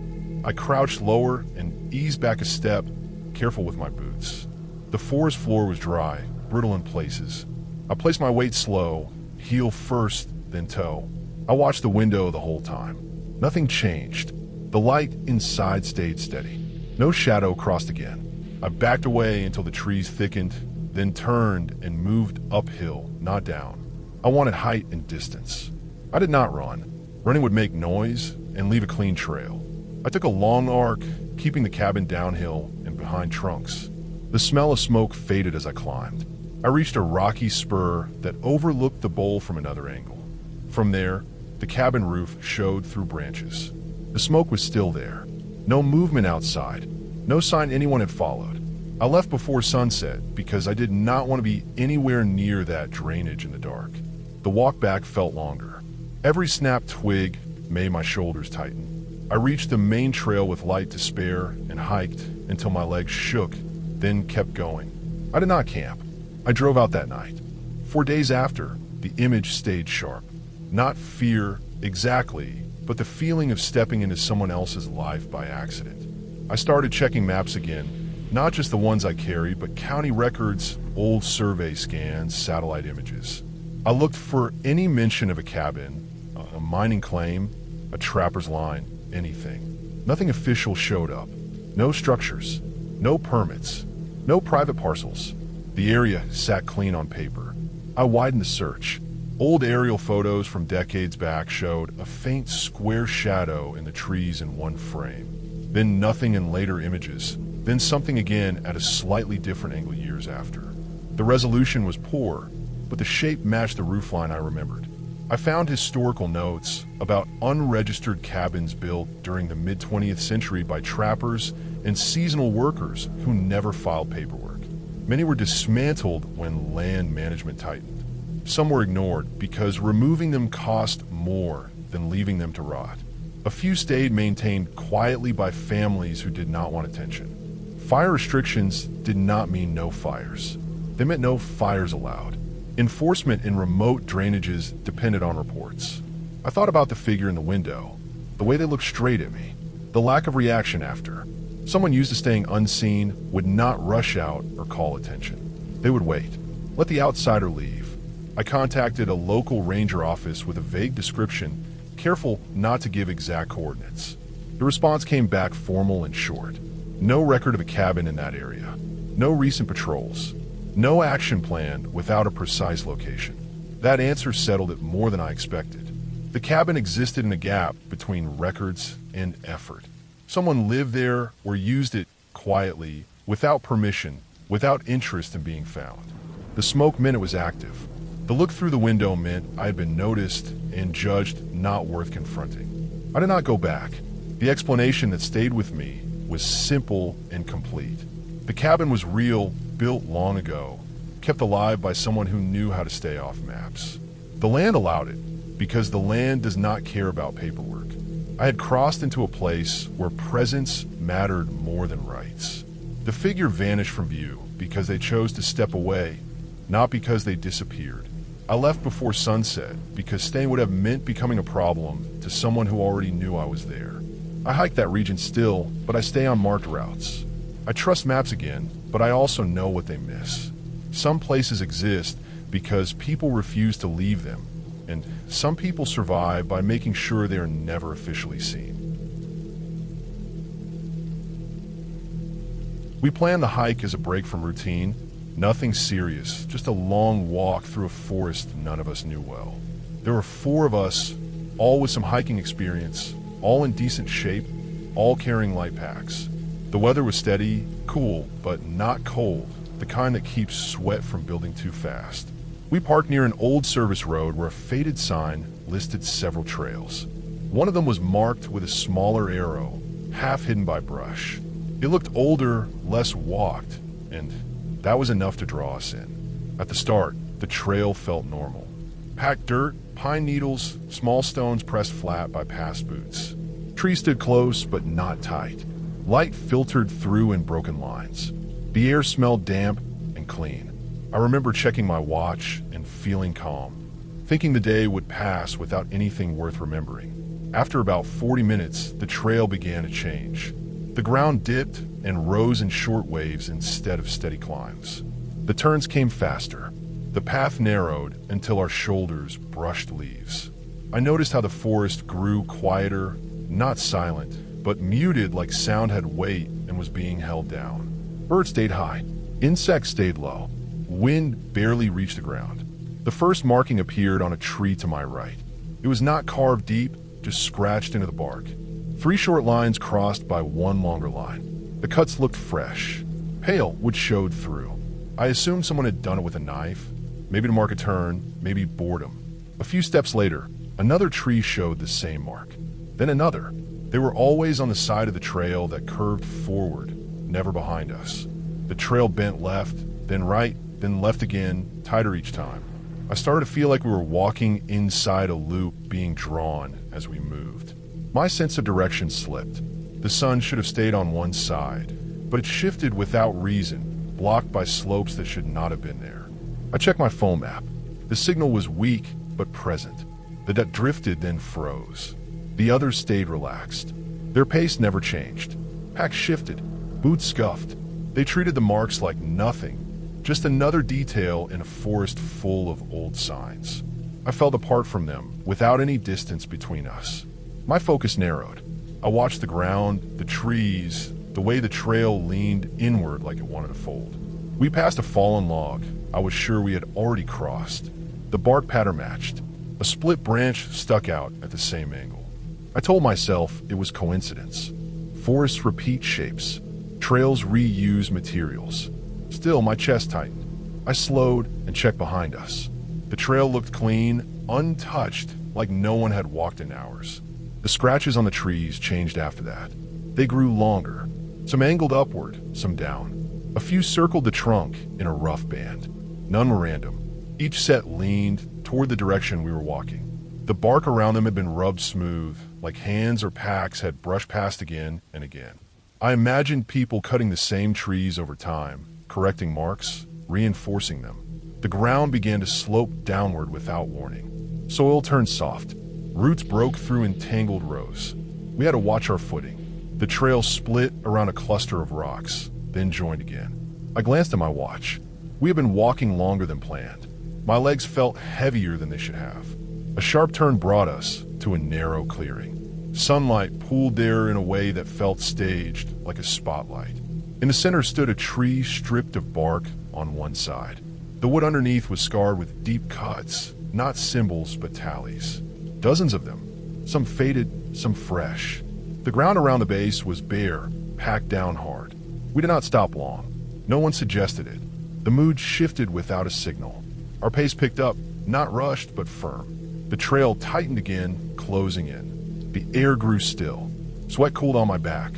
I crouched lower and eased back a step, careful with my boots. The forest floor was dry, brittle in places. I placed my weight slow, heel first, then toe. I watched the window the whole time. Nothing changed. The light inside stayed steady. No shadow crossed again. I backed away until the trees thickened, then turned and moved uphill, not down. I wanted height and distance. I did not run. Running would make noise and leave a clean trail. I took a long arc, keeping the cabin downhill and behind trunks. The smell of smoke faded as I climbed. I reached a rocky spur that overlooked the bowl from another angle. From there, the cabin roof showed through branches. The smoke was still there. No movement outside. No sign anyone had followed. I left before sunset because I did not want to be anywhere near that drainage in the dark. The walk back felt longer. Every snapped twig made my shoulders tighten. I reached the main trail with light to spare and hiked until my legs shook, then kept going. I did not camp. I drove out that night. For days after, the image stayed sharp. Not fear, exactly, but the feeling of stepping into someone else's life by accident. I started checking maps again, not just the ones I carried, but county records, old survey scans, satellite images. I looked for any mention of a cabin, a mining claim, a trapper's line, anything. Nothing official showed up. No structures, no permits, no private parcels. The area sat clean on paper. I widened the search. Old aerial photos from decades back showed a faint square shadow in the trees in one frame. Then nothing in later images. Then something again at a slightly different angle years after. The resolution was poor, but the shape matched the roofline I remembered. I found historical notes about unregistered cabins built during the mid-20th century by trappers and seasonal workers who never filed paperwork. Many were dismantled when land management tightened. Some were ignored because removing them cost more than leaving them to rot. A few stayed maintained quietly by families who did not want attention. Fire restrictions did not mean no fires. They meant no fires allowed. Enforcement in remote drainages depended on reports. I thought about the figure in the window, the way they looked straight at me, the lack of reaction after. Someone used to staying unseen would not rush out or call attention. They would wait, let the outsider leave. I contacted a local ranger office with a vague description, careful not to give exact coordinates. The response came back formal and short. No record of a cabin in that area. No recent patrols. No action plan without a precise location. That answer settled it more than I expected. The cabin existed in a gap between records and effort. Someone lived there or used it quietly, without permission, without interest in being found. The smoke meant it was active. The look through the window meant I had been noticed and judged not worth confronting. I did not go back. The explanation that stayed with me was simple and complete. The cabin was real, built long ago, kept alive by someone who knew how to stay off maps. The land allowed it, because the land does not care about paperwork. I had crossed into a place where presence mattered more than rights. The figure vanished from view because they chose to step away, not because they disappeared. I left before sunset because staying would have meant becoming a problem to someone who already knew I was there. I hike that region still, but I stay on marked routes. I trust maps again, but I also know what they miss. Some places exist because people refuse to leave them, and some people survive by making sure they are never officially seen. We planned the hike as a break from routine. Nothing serious, just a long walk through a forest none of us knew well. There were 4 of us, all with some hiking experience, all in decent shape, all carrying light packs. The weather was steady, cool, but not cold, the kind that keeps sweat from building too fast. We parked near an old service road where a faded sign listed several trails. One of them was marked with a smaller arrow, half hidden by brush. It looked older, less walked, and that was enough to draw us in. At the start, the trail felt normal. Packed dirt, pine needles, small stones pressed flat by past boots. Trees stood close, but not tight. Light filtered through in broken lines. The air smelled damp and clean. I remember checking my watch and feeling calm, thinking the day would pass without anything worth remembering. After about 40 minutes, the trail began to change. The ground dipped and rose in short waves instead of steady climbs. The turns came faster. The path narrowed until our shoulders brushed leaves. I noticed how the forest grew quieter, not silent, but muted like sound had weight and was being held down. Birds stayed high. Insects stayed low. Wind barely reached the ground. The first marking appeared on a tree to my right. It was not carved deep, just scratched into the bark. 3 short lines crossed by 1 longer line. The cuts looked fresh, pale, which showed through. I assumed someone had done it with a knife, maybe to mark a turn, maybe boredom. A few steps later, another tree showed the same mark. Then another. They were always on the side of the trail that curved forward, never behind us. The trail bent left, then right, then left again, tighter each time. I started to feel like we were walking inside a loop being drawn as we moved. My sense of direction slipped. The sun should have stayed on one side, but it shifted without reason, blocked by slopes that should not have been there. I checked my phone map. The signal was weak, but present. The dot drifted, then froze. The others stayed relaxed. Their pace never changed. Packs shifted. Boots scuffed. They treated the marks like nothing, just another detail in a forest full of old signs. I felt apart from them, without any distance between us. My focus narrowed. I watched the ground, the trees, the way the trail leaned inward like it wanted to fold. We passed a fallen log I was sure we had already crossed. The bark pattern matched. A split branch stuck out at the same angle. I told myself it was coincidence. Forests repeat shapes. Trails reuse materials. Still, my chest tightened. I slowed and checked behind us. The trail looked clean, untouched, like no one had walked in hours. The scratches on the trees changed after that. They grew longer. Some angled upward, some down. A few circled the trunk in a rough band. None were random. Each set leaned toward the direction we were walking. The bark around them had been rubbed smooth, like hands or packs had brushed past again and again. I imagined people cutting the same trees over time, correcting marks, reinforcing them. The ground began to slope downward without warning. Soil turned soft. Roots broke through entangled rows. We had to watch our footing. The trail split around a cluster of rocks, then joined again. I glanced at my watch. We had been walking longer than planned. My legs felt heavier than they should have. A sharp turn brought us to a narrow clearing. Sunlight pooled there in a way that felt staged, like a spotlight. In the center stood a tree stripped of bark on one side. The wood underneath was scarred with deep cuts, not symbols but tallies. Dozens of them, some faded, some fresh. The ground around the base was bare, packed down hard. We did not stop long. No one suggested it. The mood shifted without a signal. Our pace picked up, not rushed but firm. The trail tightened again, closing in. The air grew still. Sweat cooled on my back.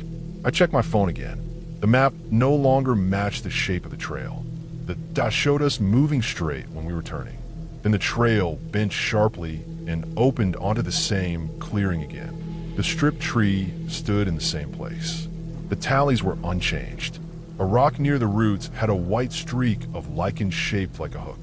I checked my phone again. The map no longer matched the shape of the trail. The dot showed us moving straight when we were turning. Then the trail bent sharply and opened onto the same clearing again. The stripped tree stood in the same place. The tallies were unchanged. A rock near the roots had a white streak of lichen shaped like a hook.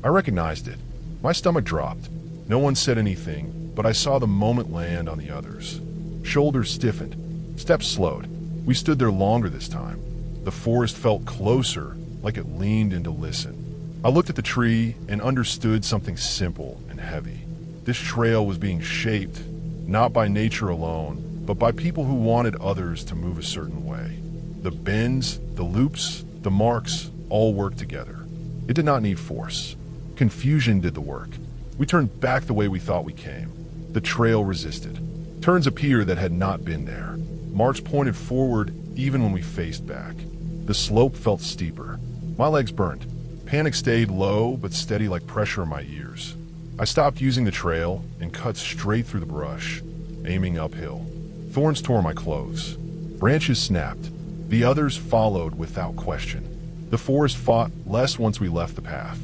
I recognized it. My stomach dropped. No one said anything, but I saw the moment land on the others. Shoulders stiffened. Steps slowed. We stood there longer this time. The forest felt closer, like it leaned in to listen. I looked at the tree and understood something simple and heavy. This trail was being shaped, not by nature alone, but by people who wanted others to move a certain way. The bends, the loops, the marks all worked together. It did not need force. Confusion did the work. We turned back the way we thought we came. The trail resisted. Turns appeared that had not been there. Marks pointed forward even when we faced back. The slope felt steeper. My legs burned. Panic stayed low but steady like pressure in my ears. I stopped using the trail and cut straight through the brush, aiming uphill. Thorns tore my clothes. Branches snapped. The others followed without question. The forest fought less once we left the path.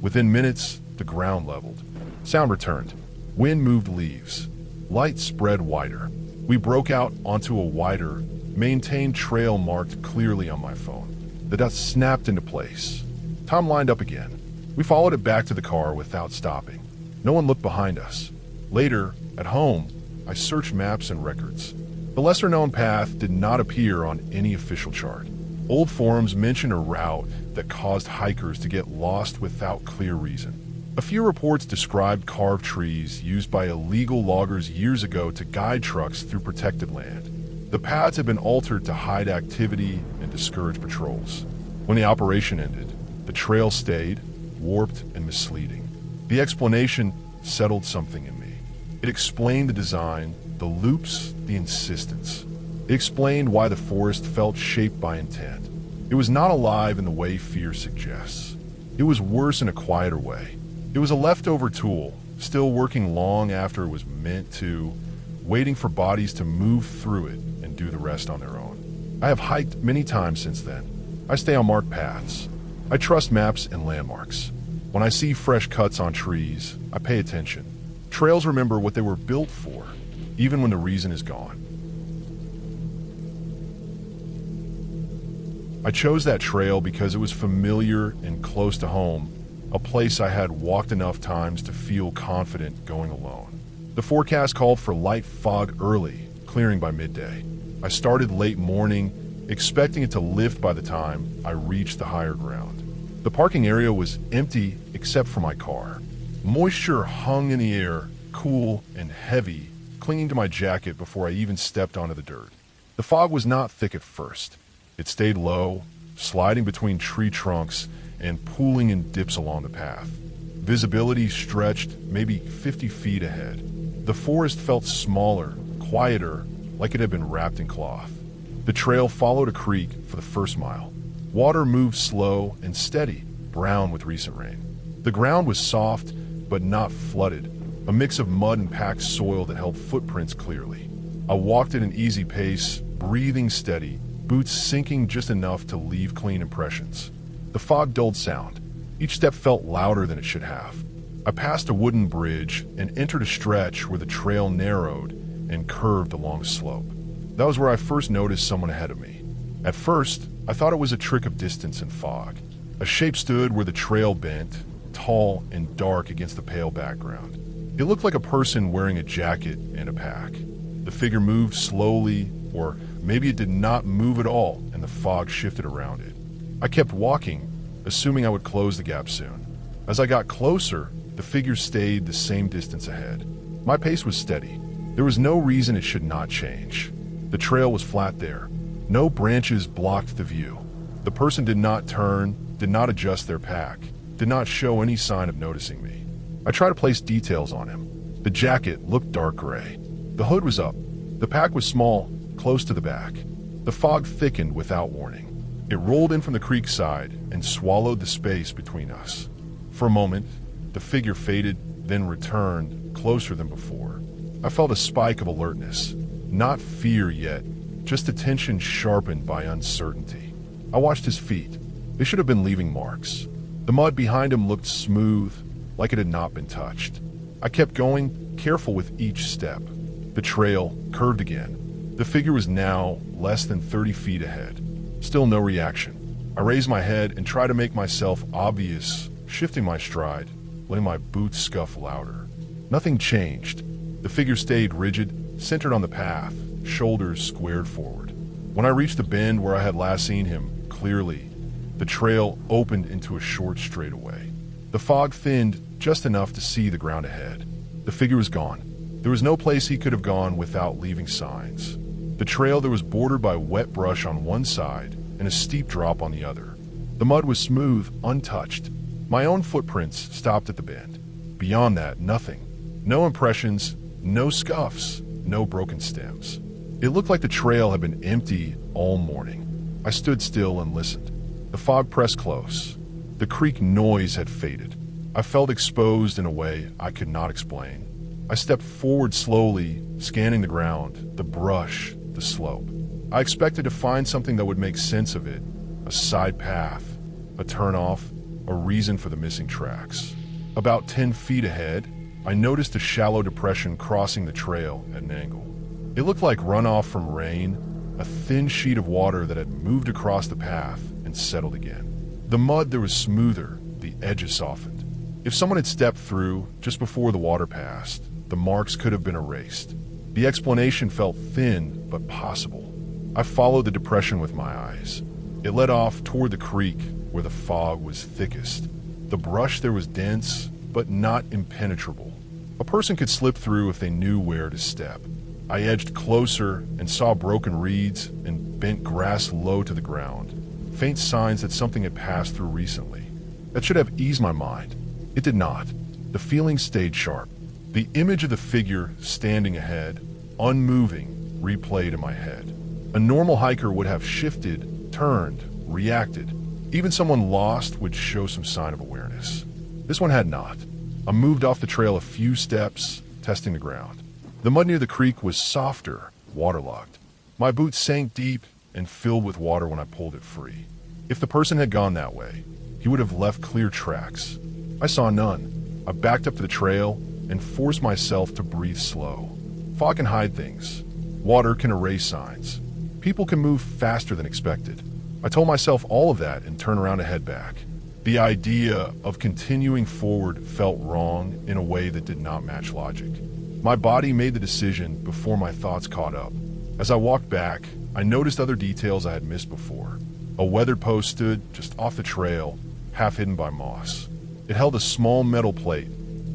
Within minutes, the ground leveled. Sound returned. Wind moved leaves. Light spread wider. We broke out onto a wider, maintained trail marked clearly on my phone. The dust snapped into place. Tom lined up again. We followed it back to the car without stopping. No one looked behind us. Later, at home, I searched maps and records. The lesser-known path did not appear on any official chart. Old forums mentioned a route that caused hikers to get lost without clear reason. A few reports described carved trees used by illegal loggers years ago to guide trucks through protected land. The paths had been altered to hide activity and discourage patrols. When the operation ended, the trail stayed, warped and misleading. The explanation settled something in me. It explained the design, the loops, the insistence. It explained why the forest felt shaped by intent. It was not alive in the way fear suggests. It was worse in a quieter way. It was a leftover tool, still working long after it was meant to, waiting for bodies to move through it and do the rest on their own. I have hiked many times since then. I stay on marked paths. I trust maps and landmarks. When I see fresh cuts on trees, I pay attention. Trails remember what they were built for, even when the reason is gone. I chose that trail because it was familiar and close to home, a place I had walked enough times to feel confident going alone. The forecast called for light fog early, clearing by midday. I started late morning, expecting it to lift by the time I reached the higher ground. The parking area was empty except for my car. Moisture hung in the air, cool and heavy, clinging to my jacket before I even stepped onto the dirt. The fog was not thick at first. It stayed low, sliding between tree trunks and pooling in dips along the path. Visibility stretched maybe 50 feet ahead. The forest felt smaller, quieter, like it had been wrapped in cloth. The trail followed a creek for the first mile. Water moved slow and steady, brown with recent rain. The ground was soft, but not flooded, a mix of mud and packed soil that held footprints clearly. I walked at an easy pace, breathing steady, boots sinking just enough to leave clean impressions. The fog dulled sound. Each step felt louder than it should have. I passed a wooden bridge and entered a stretch where the trail narrowed and curved along a slope. That was where I first noticed someone ahead of me. At first, I thought it was a trick of distance and fog. A shape stood where the trail bent, tall and dark against the pale background. It looked like a person wearing a jacket and a pack. The figure moved slowly, or maybe it did not move at all, and the fog shifted around it. I kept walking, assuming I would close the gap soon. As I got closer, the figure stayed the same distance ahead. My pace was steady. There was no reason it should not change. The trail was flat there. No branches blocked the view. The person did not turn, did not adjust their pack, did not show any sign of noticing me. I tried to place details on him. The jacket looked dark gray. The hood was up. The pack was small, close to the back. The fog thickened without warning. It rolled in from the creek side and swallowed the space between us. For a moment, the figure faded, then returned, closer than before. I felt a spike of alertness. Not fear yet, just attention sharpened by uncertainty. I watched his feet. They should have been leaving marks. The mud behind him looked smooth, like it had not been touched. I kept going, careful with each step. The trail curved again. The figure was now less than 30 feet ahead. Still no reaction. I raised my head and tried to make myself obvious, shifting my stride, letting my boots scuff louder. Nothing changed. The figure stayed rigid, centered on the path, shoulders squared forward. When I reached the bend where I had last seen him, clearly, the trail opened into a short straightaway. The fog thinned just enough to see the ground ahead. The figure was gone. There was no place he could have gone without leaving signs. The trail there was bordered by wet brush on one side and a steep drop on the other. The mud was smooth, untouched. My own footprints stopped at the bend. Beyond that, nothing. No impressions, no scuffs, no broken stems. It looked like the trail had been empty all morning. I stood still and listened. The fog pressed close. The creek noise had faded. I felt exposed in a way I could not explain. I stepped forward slowly, scanning the ground, the brush, the slope. I expected to find something that would make sense of it, a side path, a turnoff, a reason for the missing tracks. About 10 feet ahead, I noticed a shallow depression crossing the trail at an angle. It looked like runoff from rain, a thin sheet of water that had moved across the path and settled again. The mud there was smoother, the edges softened. If someone had stepped through just before the water passed, the marks could have been erased. The explanation felt thin, but possible. I followed the depression with my eyes. It led off toward the creek, where the fog was thickest. The brush there was dense, but not impenetrable. A person could slip through if they knew where to step. I edged closer and saw broken reeds and bent grass low to the ground, faint signs that something had passed through recently. That should have eased my mind. It did not. The feeling stayed sharp. The image of the figure standing ahead, unmoving, replayed in my head. A normal hiker would have shifted, turned, reacted. Even someone lost would show some sign of awareness. This one had not. I moved off the trail a few steps, testing the ground. The mud near the creek was softer, waterlogged. My boots sank deep and filled with water when I pulled it free. If the person had gone that way, he would have left clear tracks. I saw none. I backed up to the trail and forced myself to breathe slow. Fog can hide things. Water can erase signs. People can move faster than expected. I told myself all of that and turned around to head back. The idea of continuing forward felt wrong in a way that did not match logic. My body made the decision before my thoughts caught up. As I walked back, I noticed other details I had missed before. A weathered post stood just off the trail, half hidden by moss. It held a small metal plate,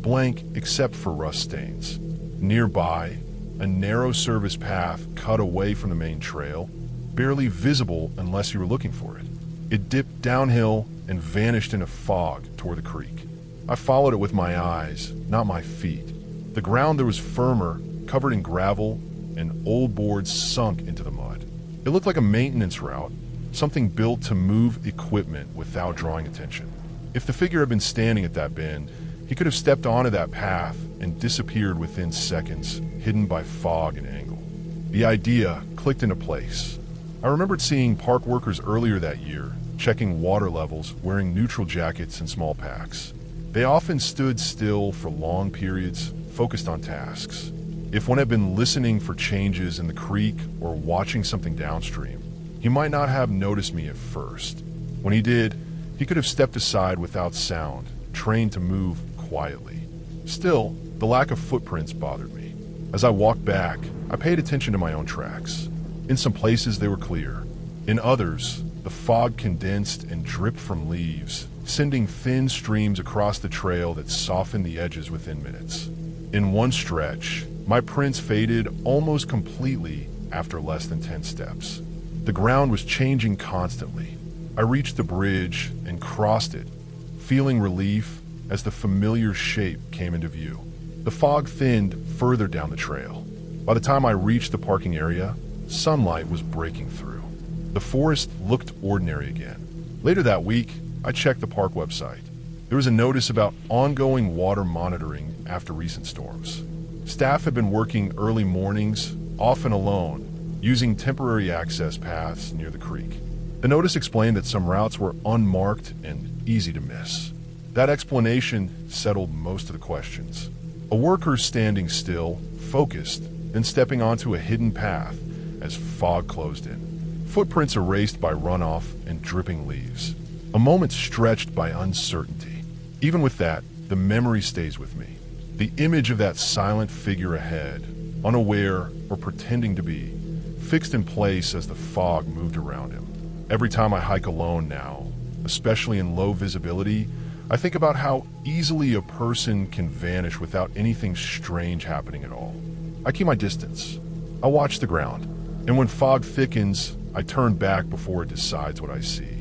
blank except for rust stains. Nearby, a narrow service path cut away from the main trail, barely visible unless you were looking for it. It dipped downhill and vanished in a fog toward the creek. I followed it with my eyes, not my feet. The ground there was firmer, covered in gravel, and old boards sunk into the mud. It looked like a maintenance route, something built to move equipment without drawing attention. If the figure had been standing at that bend, he could have stepped onto that path and disappeared within seconds, hidden by fog and angle. The idea clicked into place. I remembered seeing park workers earlier that year, checking water levels, wearing neutral jackets and small packs. They often stood still for long periods, focused on tasks. If one had been listening for changes in the creek or watching something downstream, he might not have noticed me at first. When he did, he could have stepped aside without sound, trained to move quietly. Still, the lack of footprints bothered me. As I walked back, I paid attention to my own tracks. In some places they were clear. In others, the fog condensed and dripped from leaves, sending thin streams across the trail that softened the edges within minutes. In one stretch, my prints faded almost completely after less than 10 steps. The ground was changing constantly. I reached the bridge and crossed it, feeling relief as the familiar shape came into view. The fog thinned further down the trail. By the time I reached the parking area, sunlight was breaking through. The forest looked ordinary again. Later that week, I checked the park website. There was a notice about ongoing water monitoring after recent storms. Staff had been working early mornings, often alone, using temporary access paths near the creek. The notice explained that some routes were unmarked and easy to miss. That explanation settled most of the questions. A worker standing still, focused, then stepping onto a hidden path as fog closed in. Footprints erased by runoff and dripping leaves. A moment stretched by uncertainty. Even with that, the memory stays with me. The image of that silent figure ahead, unaware or pretending to be, fixed in place as the fog moved around him. Every time I hike alone now, especially in low visibility, I think about how easily a person can vanish without anything strange happening at all. I keep my distance. I watch the ground, and when fog thickens, I turn back before it decides what I see.